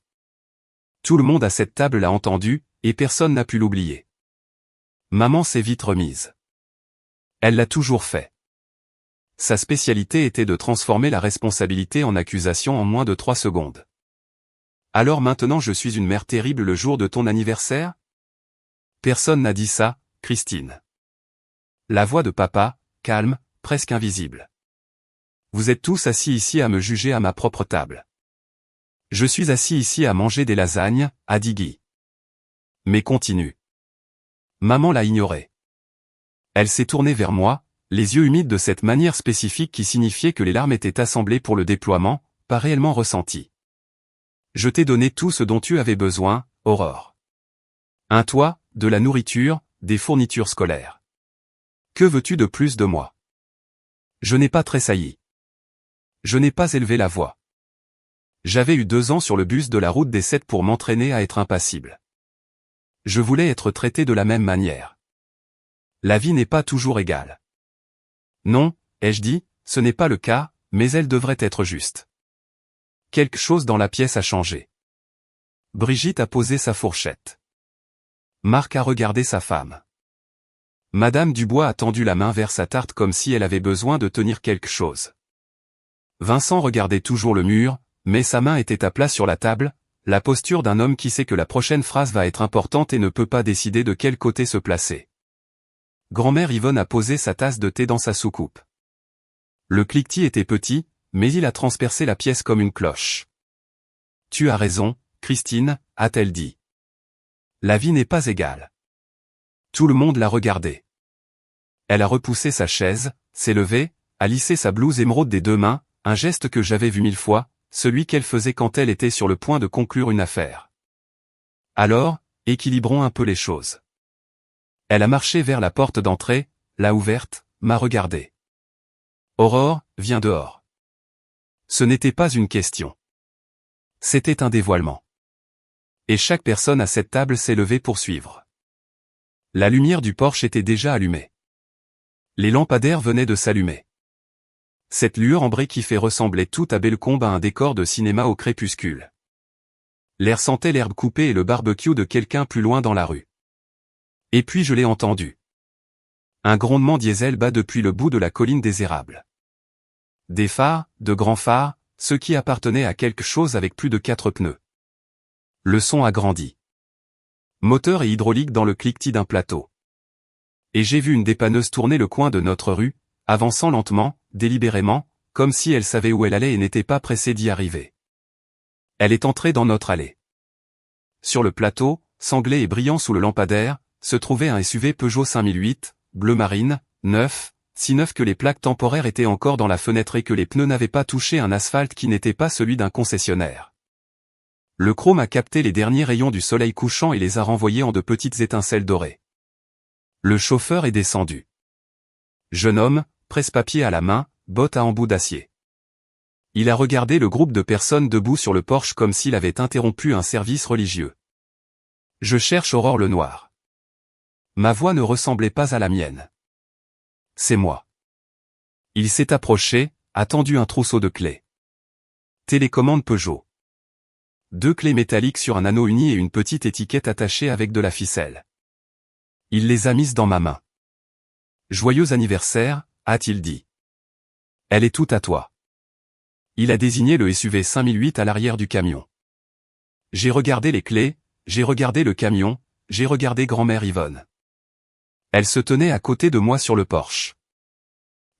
Tout le monde à cette table l'a entendu, et personne n'a pu l'oublier. Maman s'est vite remise. Elle l'a toujours fait. Sa spécialité était de transformer la responsabilité en accusation en moins de 3 secondes. Alors maintenant je suis une mère terrible le jour de ton anniversaire? Personne n'a dit ça, Christine. La voix de papa, calme, presque invisible. Vous êtes tous assis ici à me juger à ma propre table. Je suis assis ici à manger des lasagnes, a dit Guy. Mais continue. Maman l'a ignoré. Elle s'est tournée vers moi, les yeux humides de cette manière spécifique qui signifiait que les larmes étaient assemblées pour le déploiement, pas réellement ressenties. Je t'ai donné tout ce dont tu avais besoin, Aurore. Un toit, de la nourriture, des fournitures scolaires. Que veux-tu de plus de moi? Je n'ai pas tressailli. Je n'ai pas élevé la voix. J'avais eu 2 ans sur le bus de la route des 7 pour m'entraîner à être impassible. Je voulais être traité de la même manière. La vie n'est pas toujours égale. Non, ai-je dit, ce n'est pas le cas, mais elle devrait être juste. Quelque chose dans la pièce a changé. Brigitte a posé sa fourchette. Marc a regardé sa femme. Madame Dubois a tendu la main vers sa tarte comme si elle avait besoin de tenir quelque chose. Vincent regardait toujours le mur, mais sa main était à plat sur la table, la posture d'un homme qui sait que la prochaine phrase va être importante et ne peut pas décider de quel côté se placer. Grand-mère Yvonne a posé sa tasse de thé dans sa soucoupe. Le cliquetis était petit, mais il a transpercé la pièce comme une cloche. « Tu as raison, Christine », a-t-elle dit. « La vie n'est pas égale. » Tout le monde l'a regardée. Elle a repoussé sa chaise, s'est levée, a lissé sa blouse émeraude des deux mains, un geste que j'avais vu 1000 fois, celui qu'elle faisait quand elle était sur le point de conclure une affaire. Alors, équilibrons un peu les choses. Elle a marché vers la porte d'entrée, l'a ouverte, m'a regardé. Aurore, viens dehors. Ce n'était pas une question. C'était un dévoilement. Et chaque personne à cette table s'est levée pour suivre. La lumière du porche était déjà allumée. Les lampadaires venaient de s'allumer. Cette lueur ambrée qui fait ressembler tout à Bellecombe à un décor de cinéma au crépuscule. L'air sentait l'herbe coupée et le barbecue de quelqu'un plus loin dans la rue. Et puis je l'ai entendu. Un grondement diesel bat depuis le bout de la colline des Érables. Des phares, de grands phares, ceux qui appartenaient à quelque chose avec plus de 4 pneus. Le son a grandi. Moteur et hydraulique dans le cliquetis d'un plateau. Et j'ai vu une dépanneuse tourner le coin de notre rue, avançant lentement, délibérément, comme si elle savait où elle allait et n'était pas pressée d'y arriver. Elle est entrée dans notre allée. Sur le plateau, sanglé et brillant sous le lampadaire, se trouvait un SUV Peugeot 5008, bleu marine, neuf, si neuf que les plaques temporaires étaient encore dans la fenêtre et que les pneus n'avaient pas touché un asphalte qui n'était pas celui d'un concessionnaire. Le chrome a capté les derniers rayons du soleil couchant et les a renvoyés en de petites étincelles dorées. Le chauffeur est descendu. Jeune homme, presse-papier à la main, bottes à embout d'acier. Il a regardé le groupe de personnes debout sur le porche comme s'il avait interrompu un service religieux. Je cherche Aurore Lenoir. Ma voix ne ressemblait pas à la mienne. C'est moi. Il s'est approché, a tendu un trousseau de clés. Télécommande Peugeot. 2 clés métalliques sur un anneau uni et une petite étiquette attachée avec de la ficelle. Il les a mises dans ma main. Joyeux anniversaire, a-t-il dit. Elle est toute à toi. Il a désigné le SUV 5008 à l'arrière du camion. J'ai regardé les clés, j'ai regardé le camion, j'ai regardé grand-mère Yvonne. Elle se tenait à côté de moi sur le porche.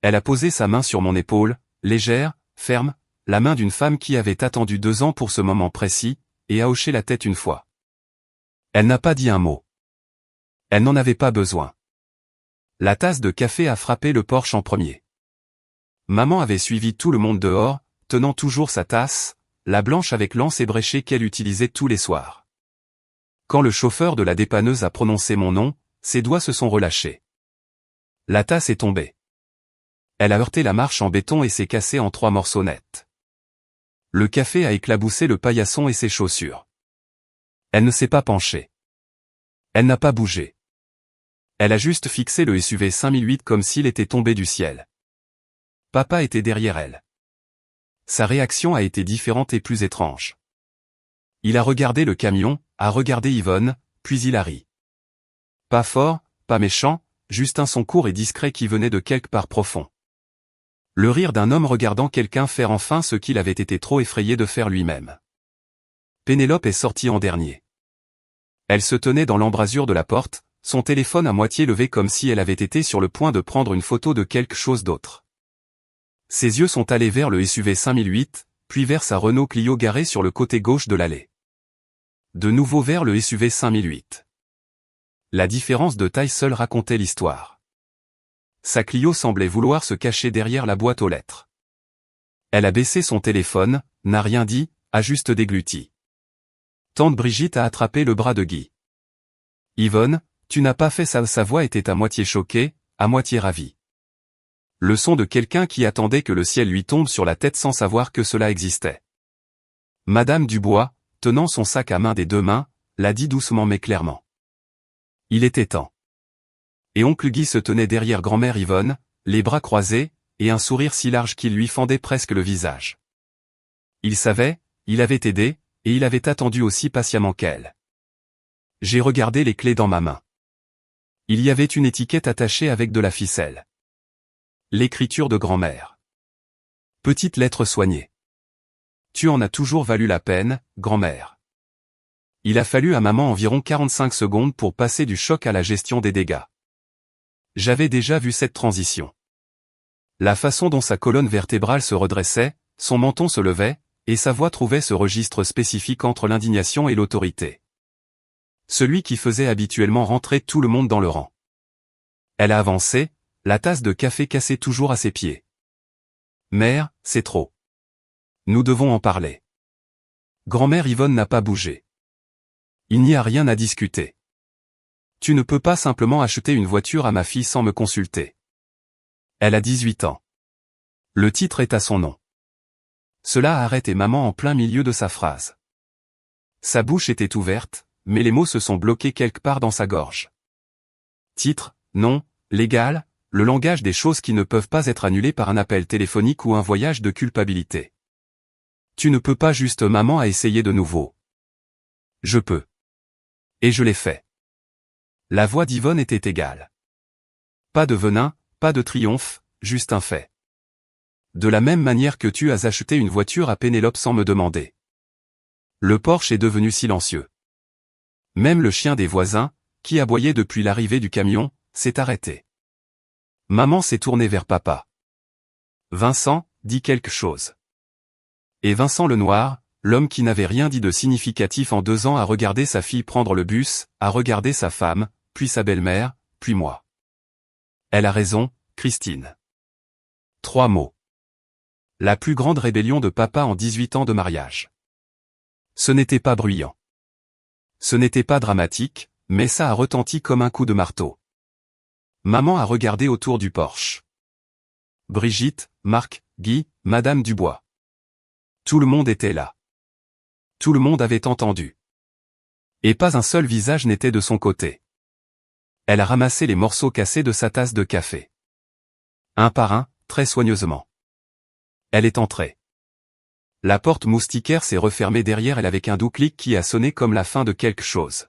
Elle a posé sa main sur mon épaule, légère, ferme, la main d'une femme qui avait attendu 2 ans pour ce moment précis, et a hoché la tête une fois. Elle n'a pas dit un mot. Elle n'en avait pas besoin. La tasse de café a frappé le porche en premier. Maman avait suivi tout le monde dehors, tenant toujours sa tasse, la blanche avec l'anse ébréchée qu'elle utilisait tous les soirs. Quand le chauffeur de la dépanneuse a prononcé mon nom, ses doigts se sont relâchés. La tasse est tombée. Elle a heurté la marche en béton et s'est cassée en 3 morceaux nets. Le café a éclaboussé le paillasson et ses chaussures. Elle ne s'est pas penchée. Elle n'a pas bougé. Elle a juste fixé le SUV 5008 comme s'il était tombé du ciel. Papa était derrière elle. Sa réaction a été différente et plus étrange. Il a regardé le camion, a regardé Yvonne, puis il a ri. Pas fort, pas méchant, juste un son court et discret qui venait de quelque part profond. Le rire d'un homme regardant quelqu'un faire enfin ce qu'il avait été trop effrayé de faire lui-même. Pénélope est sortie en dernier. Elle se tenait dans l'embrasure de la porte, son téléphone à moitié levé comme si elle avait été sur le point de prendre une photo de quelque chose d'autre. Ses yeux sont allés vers le SUV 5008, puis vers sa Renault Clio garée sur le côté gauche de l'allée. De nouveau vers le SUV 5008. La différence de taille seule racontait l'histoire. Sa Clio semblait vouloir se cacher derrière la boîte aux lettres. Elle a baissé son téléphone, n'a rien dit, a juste dégluti. Tante Brigitte a attrapé le bras de Guy. Yvonne, tu n'as pas fait ça. Sa voix était à moitié choquée, à moitié ravie. Le son de quelqu'un qui attendait que le ciel lui tombe sur la tête sans savoir que cela existait. Madame Dubois, tenant son sac à main des 2 mains, l'a dit doucement mais clairement. Il était temps. Et oncle Guy se tenait derrière grand-mère Yvonne, les bras croisés, et un sourire si large qu'il lui fendait presque le visage. Il savait, il avait aidé, et il avait attendu aussi patiemment qu'elle. J'ai regardé les clés dans ma main. Il y avait une étiquette attachée avec de la ficelle. L'écriture de grand-mère. Petite lettre soignée. Tu en as toujours valu la peine, grand-mère. Il a fallu à maman environ 45 secondes pour passer du choc à la gestion des dégâts. J'avais déjà vu cette transition. La façon dont sa colonne vertébrale se redressait, son menton se levait, et sa voix trouvait ce registre spécifique entre l'indignation et l'autorité. Celui qui faisait habituellement rentrer tout le monde dans le rang. Elle a avancé, la tasse de café cassée toujours à ses pieds. Mère, c'est trop. Nous devons en parler. Grand-mère Yvonne n'a pas bougé. Il n'y a rien à discuter. Tu ne peux pas simplement acheter une voiture à ma fille sans me consulter. Elle a 18 ans. Le titre est à son nom. Cela a arrêté maman en plein milieu de sa phrase. Sa bouche était ouverte, mais les mots se sont bloqués quelque part dans sa gorge. Titre, nom, légal, le langage des choses qui ne peuvent pas être annulées par un appel téléphonique ou un voyage de culpabilité. Tu ne peux pas juste maman a essayé de nouveau. Je peux. Et je l'ai fait. La voix d'Yvonne était égale. Pas de venin, pas de triomphe, juste un fait. De la même manière que tu as acheté une voiture à Pénélope sans me demander. Le Porsche est devenu silencieux. Même le chien des voisins, qui aboyait depuis l'arrivée du camion, s'est arrêté. Maman s'est tournée vers papa. Vincent, dit quelque chose. Et Vincent Lenoir, l'homme qui n'avait rien dit de significatif en 2 ans, a regardé sa fille prendre le bus, a regardé sa femme, puis sa belle-mère, puis moi. Elle a raison, Christine. 3 mots. La plus grande rébellion de papa en 18 ans de mariage. Ce n'était pas bruyant. Ce n'était pas dramatique, mais ça a retenti comme un coup de marteau. Maman a regardé autour du Porsche. Brigitte, Marc, Guy, Madame Dubois. Tout le monde était là. Tout le monde avait entendu. Et pas un seul visage n'était de son côté. Elle a ramassé les morceaux cassés de sa tasse de café. Un par un, très soigneusement. Elle est entrée. La porte moustiquaire s'est refermée derrière elle avec un doux clic qui a sonné comme la fin de quelque chose.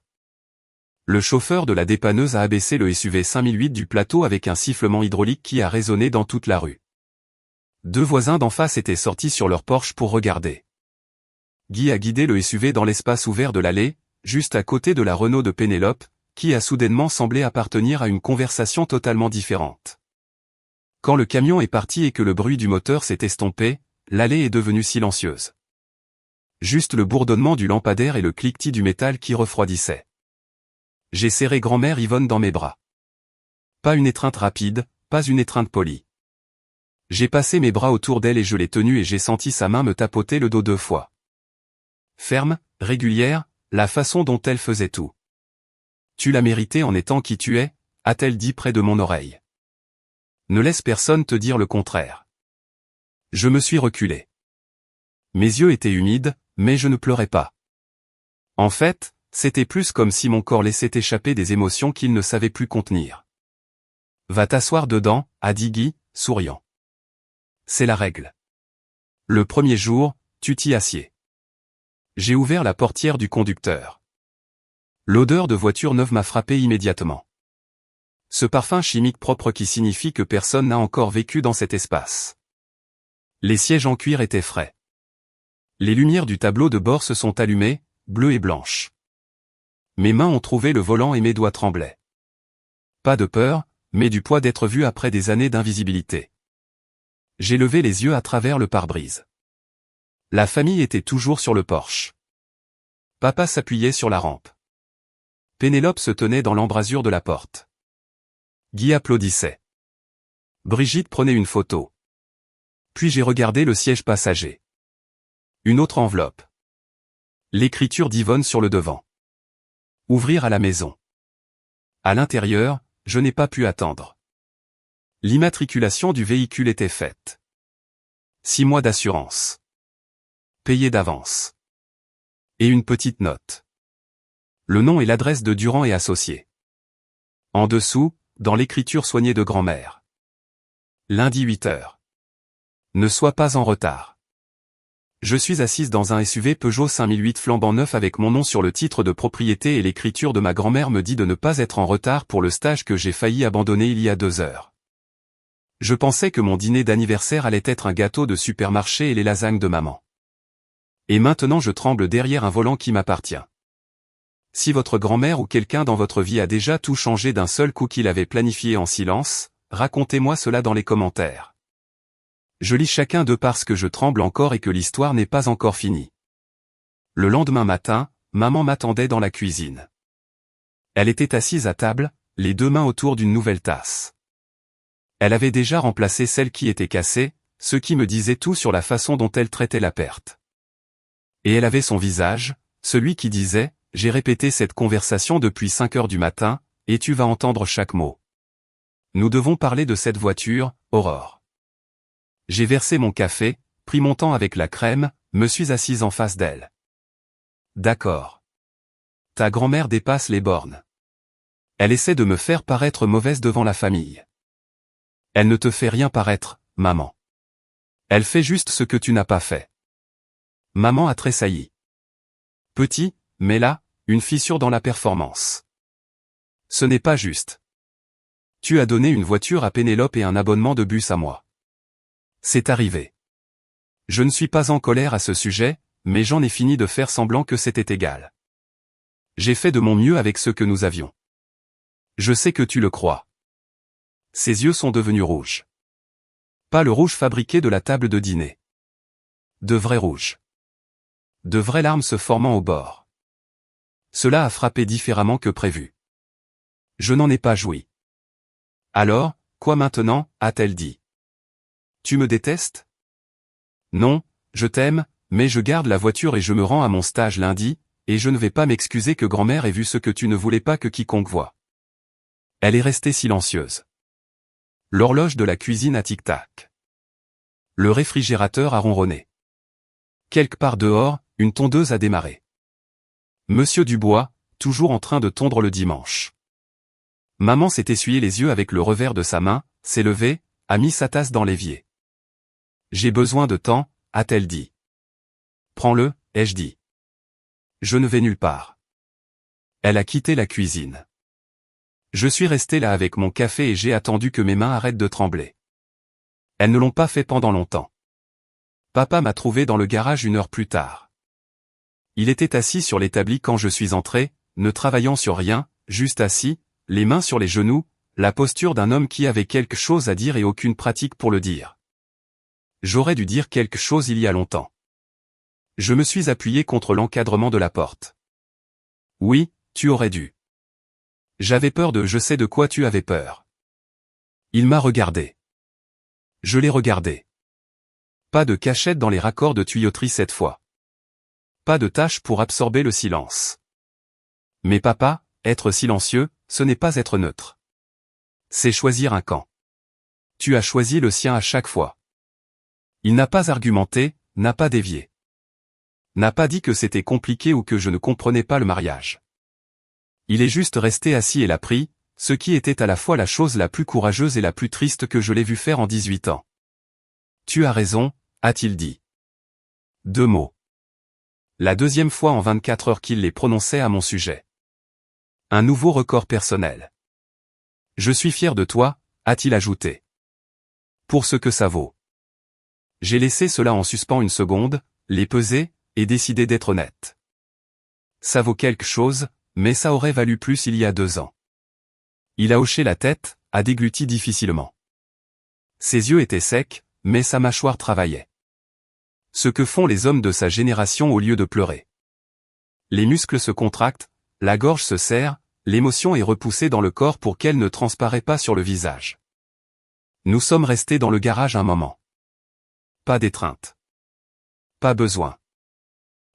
Le chauffeur de la dépanneuse a abaissé le SUV 5008 du plateau avec un sifflement hydraulique qui a résonné dans toute la rue. 2 voisins d'en face étaient sortis sur leur Porsche pour regarder. Guy a guidé le SUV dans l'espace ouvert de l'allée, juste à côté de la Renault de Pénélope, qui a soudainement semblé appartenir à une conversation totalement différente. Quand le camion est parti et que le bruit du moteur s'est estompé, l'allée est devenue silencieuse. Juste le bourdonnement du lampadaire et le cliquetis du métal qui refroidissait. J'ai serré grand-mère Yvonne dans mes bras. Pas une étreinte rapide, pas une étreinte polie. J'ai passé mes bras autour d'elle et je l'ai tenue et j'ai senti sa main me tapoter le dos 2 fois. Ferme, régulière, la façon dont elle faisait tout. Tu l'as mérité en étant qui tu es, a-t-elle dit près de mon oreille. Ne laisse personne te dire le contraire. Je me suis reculé. Mes yeux étaient humides, mais je ne pleurais pas. En fait, c'était plus comme si mon corps laissait échapper des émotions qu'il ne savait plus contenir. Va t'asseoir dedans, a dit Guy, souriant. C'est la règle. Le premier jour, tu t'y assieds. J'ai ouvert la portière du conducteur. L'odeur de voiture neuve m'a frappé immédiatement. Ce parfum chimique propre qui signifie que personne n'a encore vécu dans cet espace. Les sièges en cuir étaient frais. Les lumières du tableau de bord se sont allumées, bleues et blanches. Mes mains ont trouvé le volant et mes doigts tremblaient. Pas de peur, mais du poids d'être vu après des années d'invisibilité. J'ai levé les yeux à travers le pare-brise. La famille était toujours sur le Porsche. Papa s'appuyait sur la rampe. Pénélope se tenait dans l'embrasure de la porte. Guy applaudissait. Brigitte prenait une photo. Puis j'ai regardé le siège passager. Une autre enveloppe. L'écriture d'Yvonne sur le devant. Ouvrir à la maison. À l'intérieur, je n'ai pas pu attendre. L'immatriculation du véhicule était faite. 6 mois d'assurance. Payé d'avance. Et une petite note. Le nom et l'adresse de Durand et Associés. En dessous, dans l'écriture soignée de grand-mère. Lundi 8 h. Ne sois pas en retard. Je suis assise dans un SUV Peugeot 5008 flambant neuf avec mon nom sur le titre de propriété et l'écriture de ma grand-mère me dit de ne pas être en retard pour le stage que j'ai failli abandonner il y a 2 heures. Je pensais que mon dîner d'anniversaire allait être un gâteau de supermarché et les lasagnes de maman. Et maintenant je tremble derrière un volant qui m'appartient. Si votre grand-mère ou quelqu'un dans votre vie a déjà tout changé d'un seul coup qu'il avait planifié en silence, racontez-moi cela dans les commentaires. Je lis chacun d'eux parce que je tremble encore et que l'histoire n'est pas encore finie. Le lendemain matin, maman m'attendait dans la cuisine. Elle était assise à table, les deux mains autour d'une nouvelle tasse. Elle avait déjà remplacé celle qui était cassée, ce qui me disait tout sur la façon dont elle traitait la perte. Et elle avait son visage, celui qui disait « J'ai répété cette conversation depuis 5 heures du matin, et tu vas entendre chaque mot. Nous devons parler de cette voiture, Aurore. » J'ai versé mon café, pris mon temps avec la crème, me suis assise en face d'elle. D'accord. Ta grand-mère dépasse les bornes. Elle essaie de me faire paraître mauvaise devant la famille. Elle ne te fait rien paraître, maman. Elle fait juste ce que tu n'as pas fait. Maman a tressailli. Petit, mais là, une fissure dans la performance. Ce n'est pas juste. Tu as donné une voiture à Pénélope et un abonnement de bus à moi. C'est arrivé. Je ne suis pas en colère à ce sujet, mais j'en ai fini de faire semblant que c'était égal. J'ai fait de mon mieux avec ce que nous avions. Je sais que tu le crois. Ses yeux sont devenus rouges. Pas le rouge fabriqué de la table de dîner. De vrais rouges. De vraies larmes se formant au bord. Cela a frappé différemment que prévu. Je n'en ai pas joui. Alors, quoi maintenant, a-t-elle dit. Tu me détestes? Non, je t'aime, mais je garde la voiture et je me rends à mon stage lundi, et je ne vais pas m'excuser que grand-mère ait vu ce que tu ne voulais pas que quiconque voie. Elle est restée silencieuse. L'horloge de la cuisine a tic-tac. Le réfrigérateur a ronronné. Quelque part dehors, une tondeuse a démarré. Monsieur Dubois, toujours en train de tondre le dimanche. Maman s'est essuyé les yeux avec le revers de sa main, s'est levée, a mis sa tasse dans l'évier. J'ai besoin de temps, a-t-elle dit. Prends-le, ai-je dit. Je ne vais nulle part. Elle a quitté la cuisine. Je suis resté là avec mon café et j'ai attendu que mes mains arrêtent de trembler. Elles ne l'ont pas fait pendant longtemps. Papa m'a trouvé dans le garage 1 heure plus tard. Il était assis sur l'établi quand je suis entré, ne travaillant sur rien, juste assis, les mains sur les genoux, la posture d'un homme qui avait quelque chose à dire et aucune pratique pour le dire. J'aurais dû dire quelque chose il y a longtemps. Je me suis appuyé contre l'encadrement de la porte. Oui, tu aurais dû. J'avais peur de je sais de quoi tu avais peur. Il m'a regardé. Je l'ai regardé. Pas de cachette dans les raccords de tuyauterie cette fois. Pas de tâche pour absorber le silence. Mais papa, être silencieux, ce n'est pas être neutre. C'est choisir un camp. Tu as choisi le sien à chaque fois. Il n'a pas argumenté, n'a pas dévié. N'a pas dit que c'était compliqué ou que je ne comprenais pas le mariage. Il est juste resté assis et l'a pris, ce qui était à la fois la chose la plus courageuse et la plus triste que je l'ai vu faire en 18 ans. Tu as raison, a-t-il dit. 2 mots. La deuxième fois en 24 heures qu'il les prononçait à mon sujet. Un nouveau record personnel. Je suis fier de toi, a-t-il ajouté. Pour ce que ça vaut. J'ai laissé cela en suspens une seconde, les peser, et décidé d'être honnête. Ça vaut quelque chose, mais ça aurait valu plus il y a 2 ans. Il a hoché la tête, a dégluti difficilement. Ses yeux étaient secs, mais sa mâchoire travaillait. Ce que font les hommes de sa génération au lieu de pleurer. Les muscles se contractent, la gorge se serre, l'émotion est repoussée dans le corps pour qu'elle ne transparaît pas sur le visage. Nous sommes restés dans le garage un moment. Pas d'étreinte. Pas besoin.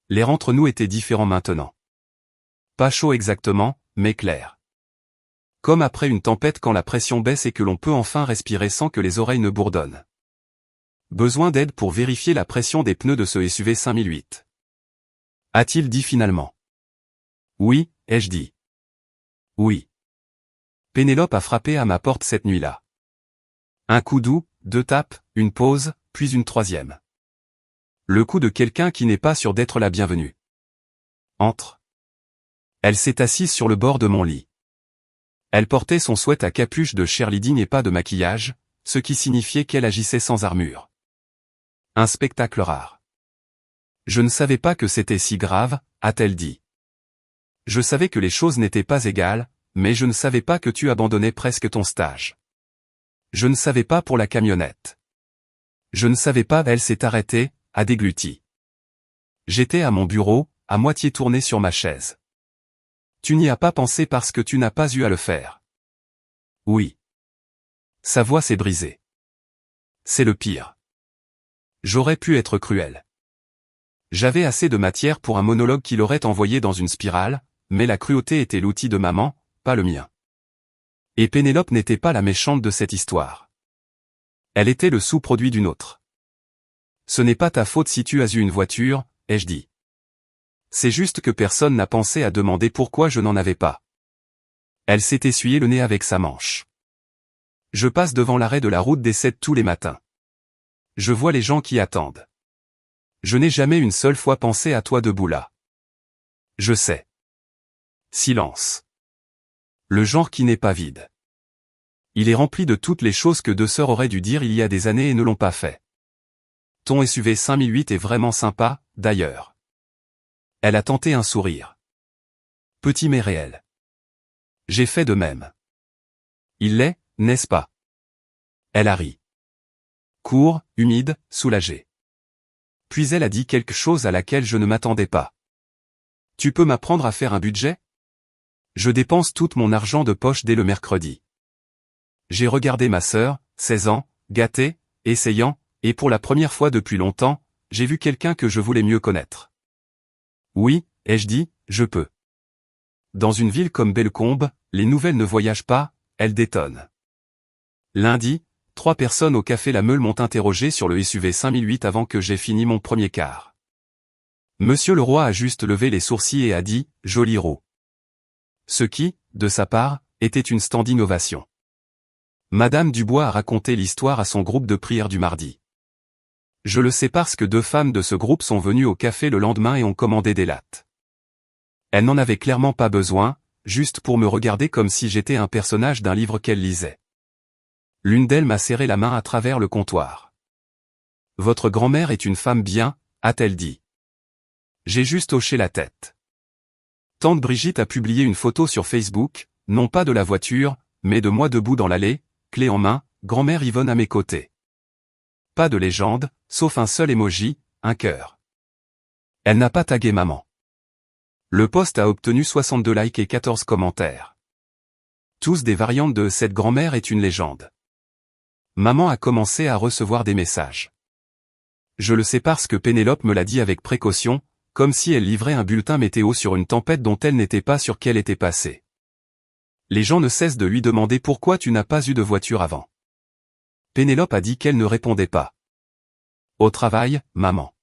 L'air entre nous était différent maintenant. Pas chaud exactement, mais clair. Comme après une tempête quand la pression baisse et que l'on peut enfin respirer sans que les oreilles ne bourdonnent. Besoin d'aide pour vérifier la pression des pneus de ce SUV 5008. A-t-il dit finalement. Oui, ai-je dit. Oui. Pénélope a frappé à ma porte cette nuit-là. Un coup doux, 2 tapes, une pause, puis une 3e. Le coup de quelqu'un qui n'est pas sûr d'être la bienvenue. Entre. Elle s'est assise sur le bord de mon lit. Elle portait son sweat à capuche de cheerleading et pas de maquillage, ce qui signifiait qu'elle agissait sans armure. Un spectacle rare. Je ne savais pas que c'était si grave, a-t-elle dit. Je savais que les choses n'étaient pas égales, mais je ne savais pas que tu abandonnais presque ton stage. Je ne savais pas pour la camionnette. Je ne savais pas, elle s'est arrêtée, a dégluti. J'étais à mon bureau, à moitié tourné sur ma chaise. Tu n'y as pas pensé parce que tu n'as pas eu à le faire. Oui. Sa voix s'est brisée. C'est le pire. J'aurais pu être cruel. J'avais assez de matière pour un monologue qui l'aurait envoyé dans une spirale, mais la cruauté était l'outil de maman, pas le mien. Et Pénélope n'était pas la méchante de cette histoire. Elle était le sous-produit d'une autre. Ce n'est pas ta faute si tu as eu une voiture, ai-je dit. C'est juste que personne n'a pensé à demander pourquoi je n'en avais pas. Elle s'est essuyé le nez avec sa manche. Je passe devant l'arrêt de la route des 7 tous les matins. Je vois les gens qui attendent. Je n'ai jamais une seule fois pensé à toi debout là. Je sais. Silence. Le genre qui n'est pas vide. Il est rempli de toutes les choses que deux sœurs auraient dû dire il y a des années et ne l'ont pas fait. Ton SUV 5008 est vraiment sympa, d'ailleurs. Elle a tenté un sourire. Petit mais réel. J'ai fait de même. Il l'est, n'est-ce pas? Elle a ri. Court, humide, soulagé. Puis elle a dit quelque chose à laquelle je ne m'attendais pas. Tu peux m'apprendre à faire un budget? Je dépense tout mon argent de poche dès le mercredi. J'ai regardé ma sœur, 16 ans, gâtée, essayant, et pour la première fois depuis longtemps, j'ai vu quelqu'un que je voulais mieux connaître. Oui, ai-je dit, je peux. Dans une ville comme Bellecombe, les nouvelles ne voyagent pas, elles détonnent. Lundi, 3 personnes au café La Meule m'ont interrogé sur le SUV 5008 avant que j'aie fini mon premier quart. Monsieur Leroy a juste levé les sourcils et a dit, joli roue. Ce qui, de sa part, était une standing ovation. Madame Dubois a raconté l'histoire à son groupe de prière du mardi. Je le sais parce que 2 femmes de ce groupe sont venues au café le lendemain et ont commandé des lattes. Elles n'en avaient clairement pas besoin, juste pour me regarder comme si j'étais un personnage d'un livre qu'elles lisaient. L'une d'elles m'a serré la main à travers le comptoir. Votre grand-mère est une femme bien, a-t-elle dit. J'ai juste hoché la tête. Tante Brigitte a publié une photo sur Facebook, non pas de la voiture, mais de moi debout dans l'allée, clé en main, grand-mère Yvonne à mes côtés. Pas de légende, sauf un seul emoji, un cœur. Elle n'a pas tagué maman. Le post a obtenu 62 likes et 14 commentaires. Tous des variantes de « cette grand-mère est une légende ». Maman a commencé à recevoir des messages. Je le sais parce que Pénélope me l'a dit avec précaution, comme si elle livrait un bulletin météo sur une tempête dont elle n'était pas sûre qu'elle était passée. Les gens ne cessent de lui demander pourquoi tu n'as pas eu de voiture avant. Pénélope a dit qu'elle ne répondait pas. Au travail, maman.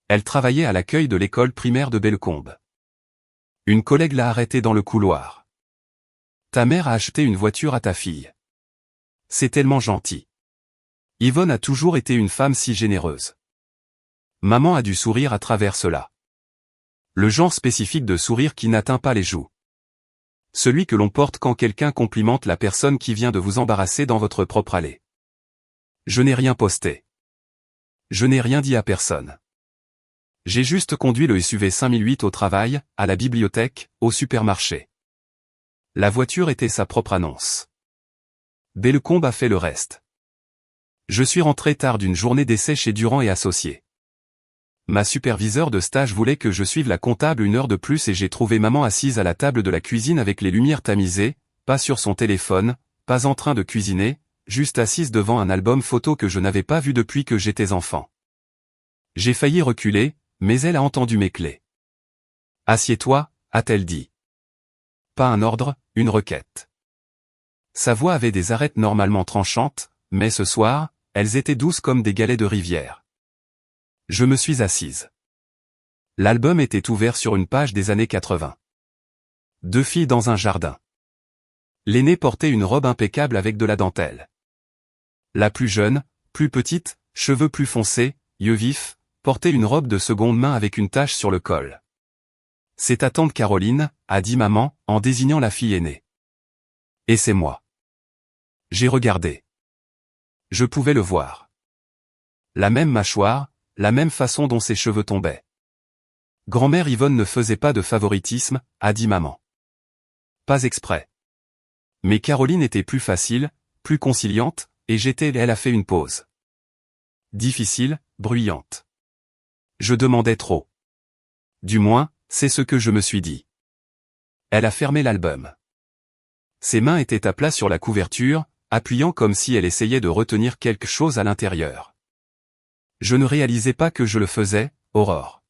Elle travaillait à l'accueil de l'école primaire de Bellecombe. Une collègue l'a arrêtée dans le couloir. Ta mère a acheté une voiture à ta fille. C'est tellement gentil. Yvonne a toujours été une femme si généreuse. Maman a dû sourire à travers cela. Le genre spécifique de sourire qui n'atteint pas les joues. Celui que l'on porte quand quelqu'un complimente la personne qui vient de vous embarrasser dans votre propre allée. Je n'ai rien posté. Je n'ai rien dit à personne. J'ai juste conduit le SUV 5008 au travail, à la bibliothèque, au supermarché. La voiture était sa propre annonce. Bellecombe a fait le reste. Je suis rentré tard d'une journée d'essai chez Durand et Associés. Ma superviseure de stage voulait que je suive la comptable 1 heure de plus et j'ai trouvé maman assise à la table de la cuisine avec les lumières tamisées, pas sur son téléphone, pas en train de cuisiner, juste assise devant un album photo que je n'avais pas vu depuis que j'étais enfant. J'ai failli reculer, mais elle a entendu mes clés. Assieds-toi, a-t-elle dit. Pas un ordre, une requête. Sa voix avait des arêtes normalement tranchantes, mais ce soir, elles étaient douces comme des galets de rivière. Je me suis assise. L'album était ouvert sur une page des années 80. 2 filles dans un jardin. L'aînée portait une robe impeccable avec de la dentelle. La plus jeune, plus petite, cheveux plus foncés, yeux vifs, portait une robe de seconde main avec une tache sur le col. C'est ta tante Caroline, a dit maman, en désignant la fille aînée. Et c'est moi. J'ai regardé. Je pouvais le voir. La même mâchoire, la même façon dont ses cheveux tombaient. Grand-mère Yvonne ne faisait pas de favoritisme, a dit maman. Pas exprès. Mais Caroline était plus facile, plus conciliante, et elle a fait une pause. Difficile, bruyante. Je demandais trop. Du moins, c'est ce que je me suis dit. Elle a fermé l'album. Ses mains étaient à plat sur la couverture, appuyant comme si elle essayait de retenir quelque chose à l'intérieur. Je ne réalisais pas que je le faisais, Aurore.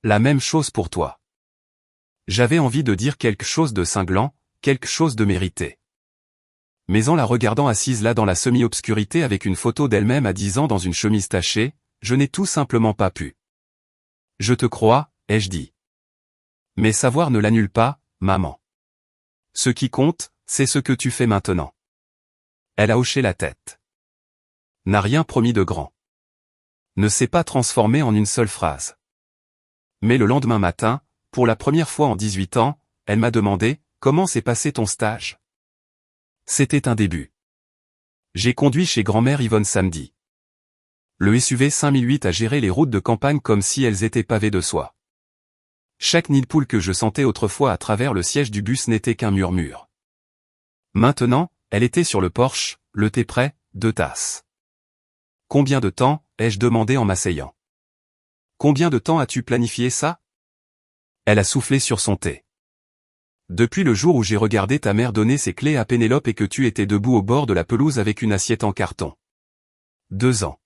La même chose pour toi. J'avais envie de dire quelque chose de cinglant, quelque chose de mérité. Mais en la regardant assise là dans la semi-obscurité avec une photo d'elle-même à 10 ans dans une chemise tachée, je n'ai tout simplement pas pu. Je te crois, ai-je dit. Mais savoir ne l'annule pas, maman. Ce qui compte, c'est ce que tu fais maintenant. Elle a hoché la tête. N'a rien promis de grand. Ne s'est pas transformé en une seule phrase. Mais le lendemain matin, pour la première fois en 18 ans, elle m'a demandé « Comment s'est passé ton stage ?» C'était un début. J'ai conduit chez grand-mère Yvonne samedi. Le SUV 5008 a géré les routes de campagne comme si elles étaient pavées de soie. Chaque nid de poule que je sentais autrefois à travers le siège du bus n'était qu'un murmure. Maintenant, elle était sur le porche, le thé prêt, 2 tasses. Combien de temps, ai-je demandé en m'asseyant. Combien de temps as-tu planifié ça? Elle a soufflé sur son thé. Depuis le jour où j'ai regardé ta mère donner ses clés à Pénélope et que tu étais debout au bord de la pelouse avec une assiette en carton. 2 ans.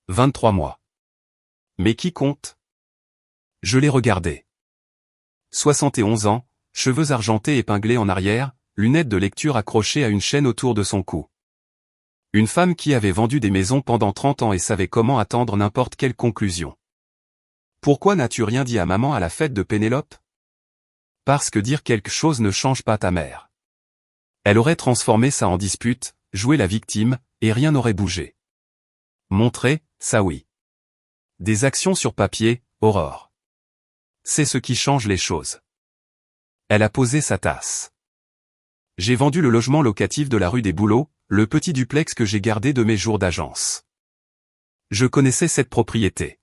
23 mois. Mais qui compte? Je l'ai regardé. 71 ans, cheveux argentés épinglés en arrière, lunettes de lecture accrochées à une chaîne autour de son cou. Une femme qui avait vendu des maisons pendant 30 ans et savait comment attendre n'importe quelle conclusion. Pourquoi n'as-tu rien dit à maman à la fête de Pénélope? Parce que dire quelque chose ne change pas ta mère. Elle aurait transformé ça en dispute, joué la victime, et rien n'aurait bougé. Montrer, ça oui. Des actions sur papier, Aurore. C'est ce qui change les choses. Elle a posé sa tasse. J'ai vendu le logement locatif de la rue des Bouleaux, le petit duplex que j'ai gardé de mes jours d'agence. Je connaissais cette propriété.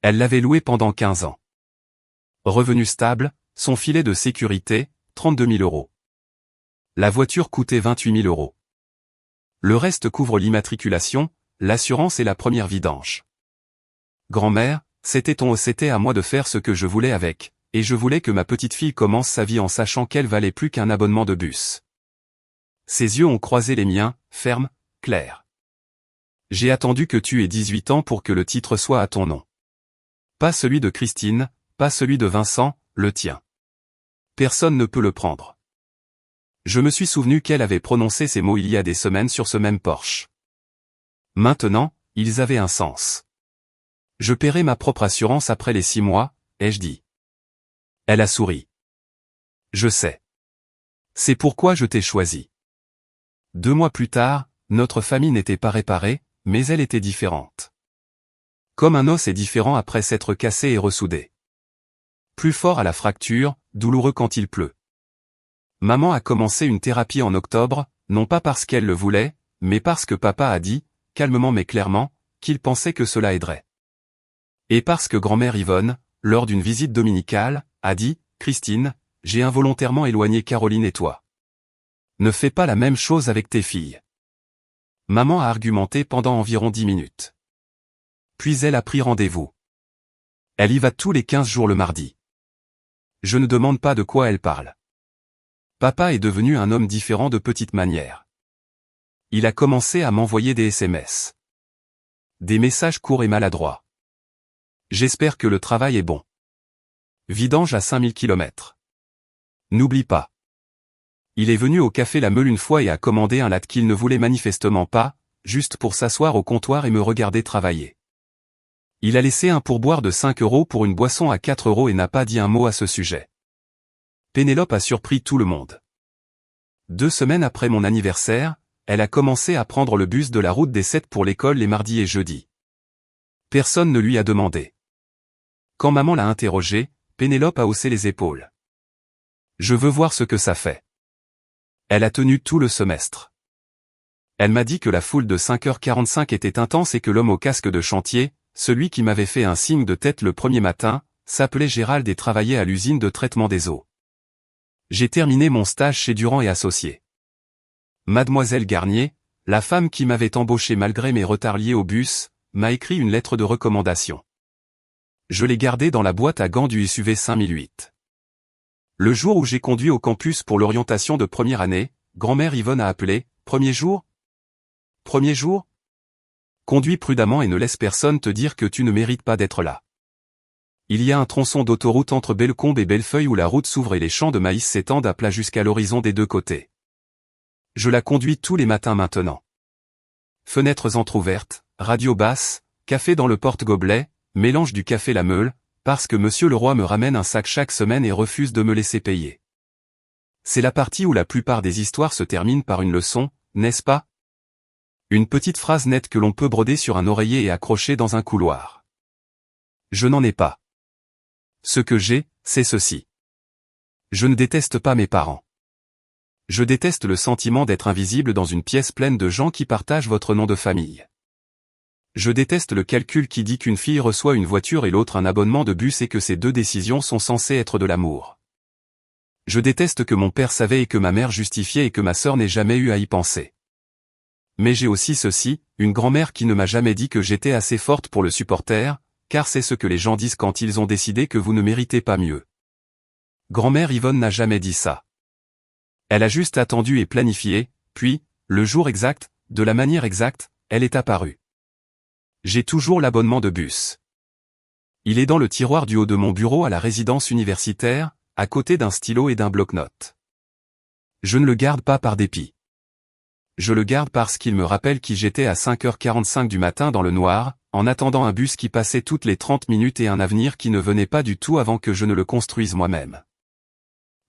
Elle l'avait loué pendant 15 ans. Revenu stable, son filet de sécurité, 32 000 €. La voiture coûtait 28 000 €. Le reste couvre l'immatriculation, l'assurance et la première vidange. Grand-mère, c'était à moi de faire ce que je voulais avec, et je voulais que ma petite fille commence sa vie en sachant qu'elle valait plus qu'un abonnement de bus. Ses yeux ont croisé les miens, fermes, clairs. J'ai attendu que tu aies 18 ans pour que le titre soit à ton nom. Pas celui de Christine, pas celui de Vincent, le tien. Personne ne peut le prendre. Je me suis souvenu qu'elle avait prononcé ces mots il y a des semaines sur ce même porche. Maintenant, ils avaient un sens. Je paierai ma propre assurance après les 6 mois, ai-je dit. Elle a souri. Je sais. C'est pourquoi je t'ai choisi. 2 mois plus tard, notre famille n'était pas réparée, mais elle était différente. Comme un os est différent après s'être cassé et ressoudé. Plus fort à la fracture, douloureux quand il pleut. Maman a commencé une thérapie en octobre, non pas parce qu'elle le voulait, mais parce que papa a dit, calmement mais clairement, qu'il pensait que cela aiderait. Et parce que grand-mère Yvonne, lors d'une visite dominicale, a dit, Christine, j'ai involontairement éloigné Caroline et toi. Ne fais pas la même chose avec tes filles. Maman a argumenté pendant environ 10 minutes. Puis elle a pris rendez-vous. Elle y va tous les 15 jours le mardi. Je ne demande pas de quoi elle parle. Papa est devenu un homme différent de petite manière. Il a commencé à m'envoyer des SMS. Des messages courts et maladroits. J'espère que le travail est bon. Vidange à 5000 km. N'oublie pas. Il est venu au café La Meule une fois et a commandé un latte qu'il ne voulait manifestement pas, juste pour s'asseoir au comptoir et me regarder travailler. Il a laissé un pourboire de 5 € pour une boisson à 4 € et n'a pas dit un mot à ce sujet. Pénélope a surpris tout le monde. 2 semaines après mon anniversaire, elle a commencé à prendre le bus de la route des 7 pour l'école les mardis et jeudis. Personne ne lui a demandé. Quand maman l'a interrogée, Pénélope a haussé les épaules. Je veux voir ce que ça fait. Elle a tenu tout le semestre. Elle m'a dit que la foule de 5h45 était intense et que l'homme au casque de chantier, celui qui m'avait fait un signe de tête le premier matin, s'appelait Gérald et travaillait à l'usine de traitement des eaux. J'ai terminé mon stage chez Durand et Associés. Mademoiselle Garnier, la femme qui m'avait embauché malgré mes retards liés au bus, m'a écrit une lettre de recommandation. Je l'ai gardée dans la boîte à gants du SUV 5008. Le jour où j'ai conduit au campus pour l'orientation de première année, grand-mère Yvonne a appelé « Premier jour ?» Premier jour ? Conduis prudemment et ne laisse personne te dire que tu ne mérites pas d'être là. Il y a un tronçon d'autoroute entre Bellecombe et Bellefeuille où la route s'ouvre et les champs de maïs s'étendent à plat jusqu'à l'horizon des deux côtés. Je la conduis tous les matins maintenant. Fenêtres entr'ouvertes, radio basse, café dans le porte-gobelet, mélange du café la meule, parce que monsieur le roi me ramène un sac chaque semaine et refuse de me laisser payer. C'est la partie où la plupart des histoires se terminent par une leçon, n'est-ce pas ? Une petite phrase nette que l'on peut broder sur un oreiller et accrocher dans un couloir. Je n'en ai pas. Ce que j'ai, c'est ceci. Je ne déteste pas mes parents. Je déteste le sentiment d'être invisible dans une pièce pleine de gens qui partagent votre nom de famille. Je déteste le calcul qui dit qu'une fille reçoit une voiture et l'autre un abonnement de bus et que ces deux décisions sont censées être de l'amour. Je déteste que mon père savait et que ma mère justifiait et que ma sœur n'ait jamais eu à y penser. Mais j'ai aussi ceci, une grand-mère qui ne m'a jamais dit que j'étais assez forte pour le supporter, car c'est ce que les gens disent quand ils ont décidé que vous ne méritez pas mieux. Grand-mère Yvonne n'a jamais dit ça. Elle a juste attendu et planifié, puis, le jour exact, de la manière exacte, elle est apparue. J'ai toujours l'abonnement de bus. Il est dans le tiroir du haut de mon bureau à la résidence universitaire, à côté d'un stylo et d'un bloc-notes. Je ne le garde pas par dépit. Je le garde parce qu'il me rappelle qui j'étais à 5h45 du matin dans le noir, en attendant un bus qui passait toutes les 30 minutes et un avenir qui ne venait pas du tout avant que je ne le construise moi-même.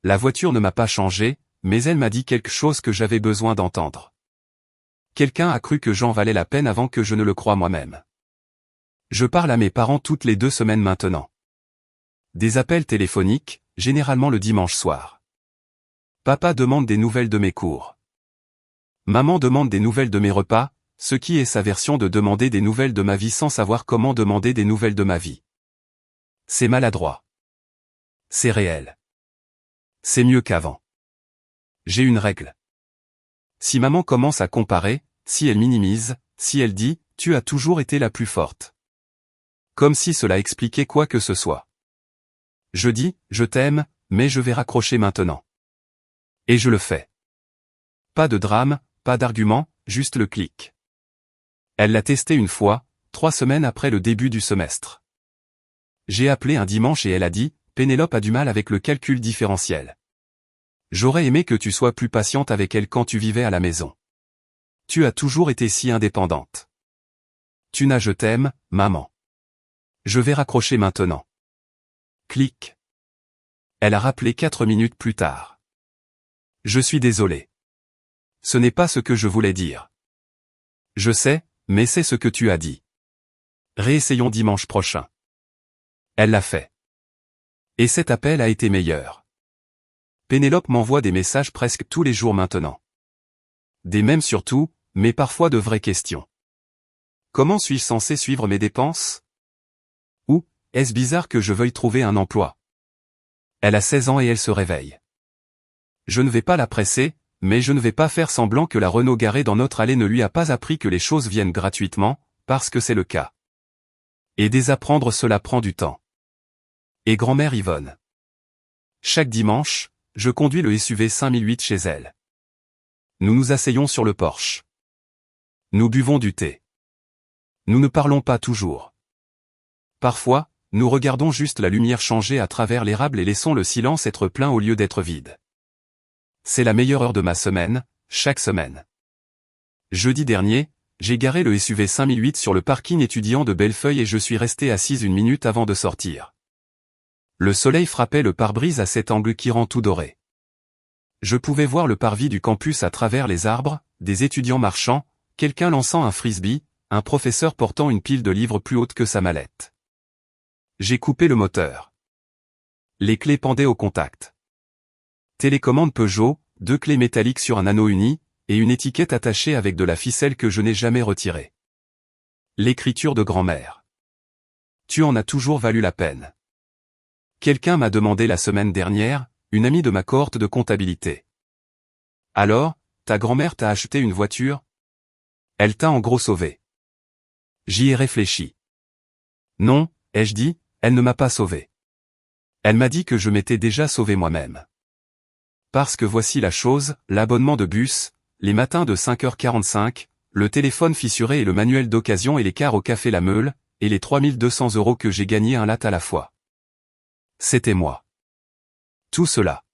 La voiture ne m'a pas changé, mais elle m'a dit quelque chose que j'avais besoin d'entendre. Quelqu'un a cru que j'en valais la peine avant que je ne le croie moi-même. Je parle à mes parents toutes les 2 semaines maintenant. Des appels téléphoniques, généralement le dimanche soir. Papa demande des nouvelles de mes cours. Maman demande des nouvelles de mes repas, ce qui est sa version de demander des nouvelles de ma vie sans savoir comment demander des nouvelles de ma vie. C'est maladroit. C'est réel. C'est mieux qu'avant. J'ai une règle. Si maman commence à comparer, si elle minimise, si elle dit « tu as toujours été la plus forte ». Comme si cela expliquait quoi que ce soit. Je dis « je t'aime, mais je vais raccrocher maintenant ». Et je le fais. Pas de drame, pas d'argument, juste le clic. Elle l'a testé une fois, 3 semaines après le début du semestre. J'ai appelé un dimanche et elle a dit « Pénélope a du mal avec le calcul différentiel. J'aurais aimé que tu sois plus patiente avec elle quand tu vivais à la maison. Tu as toujours été si indépendante. Tu n'as je t'aime, maman. Je vais raccrocher maintenant. » Clic. Elle a rappelé 4 minutes plus tard. Je suis désolé. Ce n'est pas ce que je voulais dire. Je sais, mais c'est ce que tu as dit. Réessayons dimanche prochain. Elle l'a fait. Et cet appel a été meilleur. Pénélope m'envoie des messages presque tous les jours maintenant. Des mèmes surtout, mais parfois de vraies questions. Comment suis-je censé suivre mes dépenses ? Ou, est-ce bizarre que je veuille trouver un emploi ? Elle a 16 ans et elle se réveille. Je ne vais pas la presser, mais je ne vais pas faire semblant que la Renault garée dans notre allée ne lui a pas appris que les choses viennent gratuitement, parce que c'est le cas. Et désapprendre cela prend du temps. Et grand-mère Yvonne. Chaque dimanche, je conduis le SUV 5008 chez elle. Nous nous asseyons sur le porche. Nous buvons du thé. Nous ne parlons pas toujours. Parfois, nous regardons juste la lumière changer à travers l'érable et laissons le silence être plein au lieu d'être vide. C'est la meilleure heure de ma semaine, chaque semaine. Jeudi dernier, j'ai garé le SUV 5008 sur le parking étudiant de Bellefeuille et je suis resté assise 1 minute avant de sortir. Le soleil frappait le pare-brise à cet angle qui rend tout doré. Je pouvais voir le parvis du campus à travers les arbres, des étudiants marchant, quelqu'un lançant un frisbee, un professeur portant une pile de livres plus haute que sa mallette. J'ai coupé le moteur. Les clés pendaient au contact. Télécommande Peugeot, 2 clés métalliques sur un anneau uni, et une étiquette attachée avec de la ficelle que je n'ai jamais retirée. L'écriture de grand-mère. Tu en as toujours valu la peine. Quelqu'un m'a demandé la semaine dernière, une amie de ma cohorte de comptabilité. Alors, ta grand-mère t'a acheté une voiture? Elle t'a en gros sauvé. J'y ai réfléchi. Non, ai-je dit, elle ne m'a pas sauvé. Elle m'a dit que je m'étais déjà sauvé moi-même. Parce que voici la chose, l'abonnement de bus, les matins de 5h45, le téléphone fissuré et le manuel d'occasion et l'écart au café La Meule, et les 3200 € que j'ai gagnés un latte à la fois. C'était moi. Tout cela.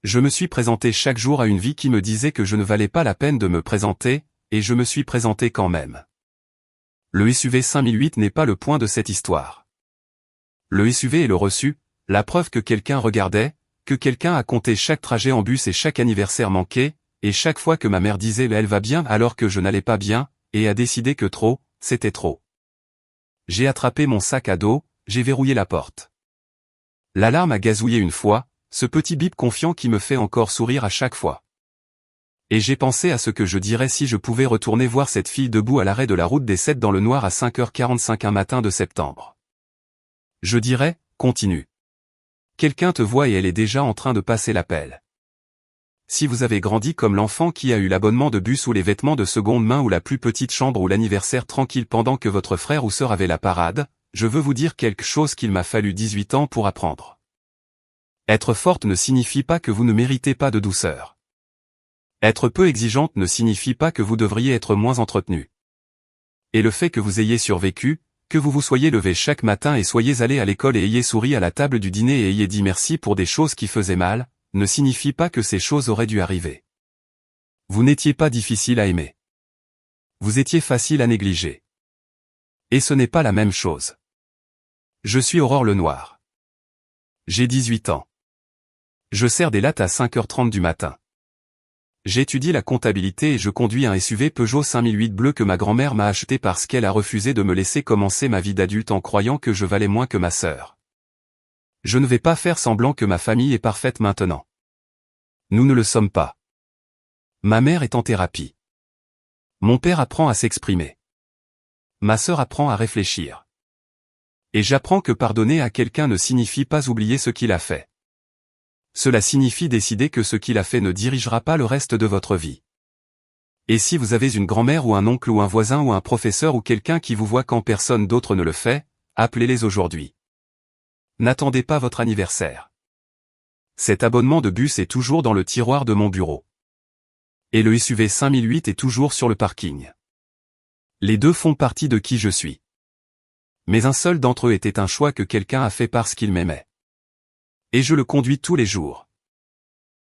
Je me suis présenté chaque jour à une vie qui me disait que je ne valais pas la peine de me présenter, et je me suis présenté quand même. Le SUV 5008 n'est pas le point de cette histoire. Le SUV est le reçu, la preuve que quelqu'un regardait, que quelqu'un a compté chaque trajet en bus et chaque anniversaire manqué, et chaque fois que ma mère disait « elle va bien » alors que je n'allais pas bien, et a décidé que trop, c'était trop. J'ai attrapé mon sac à dos, j'ai verrouillé la porte. L'alarme a gazouillé une fois, ce petit bip confiant qui me fait encore sourire à chaque fois. Et j'ai pensé à ce que je dirais si je pouvais retourner voir cette fille debout à l'arrêt de la route des 7 dans le noir à 5h45 un matin de septembre. Je dirais, continue. Quelqu'un te voit et elle est déjà en train de passer l'appel. Si vous avez grandi comme l'enfant qui a eu l'abonnement de bus ou les vêtements de seconde main ou la plus petite chambre ou l'anniversaire tranquille pendant que votre frère ou sœur avait la parade, je veux vous dire quelque chose qu'il m'a fallu 18 ans pour apprendre. Être forte ne signifie pas que vous ne méritez pas de douceur. Être peu exigeante ne signifie pas que vous devriez être moins entretenue. Et le fait que vous ayez survécu, que vous vous soyez levé chaque matin et soyez allé à l'école et ayez souri à la table du dîner et ayez dit merci pour des choses qui faisaient mal, ne signifie pas que ces choses auraient dû arriver. Vous n'étiez pas difficile à aimer. Vous étiez facile à négliger. Et ce n'est pas la même chose. Je suis Aurore Lenoir. J'ai 18 ans. Je sers des lattes à 5h30 du matin. J'étudie la comptabilité et je conduis un SUV Peugeot 5008 bleu que ma grand-mère m'a acheté parce qu'elle a refusé de me laisser commencer ma vie d'adulte en croyant que je valais moins que ma sœur. Je ne vais pas faire semblant que ma famille est parfaite maintenant. Nous ne le sommes pas. Ma mère est en thérapie. Mon père apprend à s'exprimer. Ma sœur apprend à réfléchir. Et j'apprends que pardonner à quelqu'un ne signifie pas oublier ce qu'il a fait. Cela signifie décider que ce qu'il a fait ne dirigera pas le reste de votre vie. Et si vous avez une grand-mère ou un oncle ou un voisin ou un professeur ou quelqu'un qui vous voit quand personne d'autre ne le fait, appelez-les aujourd'hui. N'attendez pas votre anniversaire. Cet abonnement de bus est toujours dans le tiroir de mon bureau. Et le SUV 5008 est toujours sur le parking. Les deux font partie de qui je suis. Mais un seul d'entre eux était un choix que quelqu'un a fait parce qu'il m'aimait. Et je le conduis tous les jours.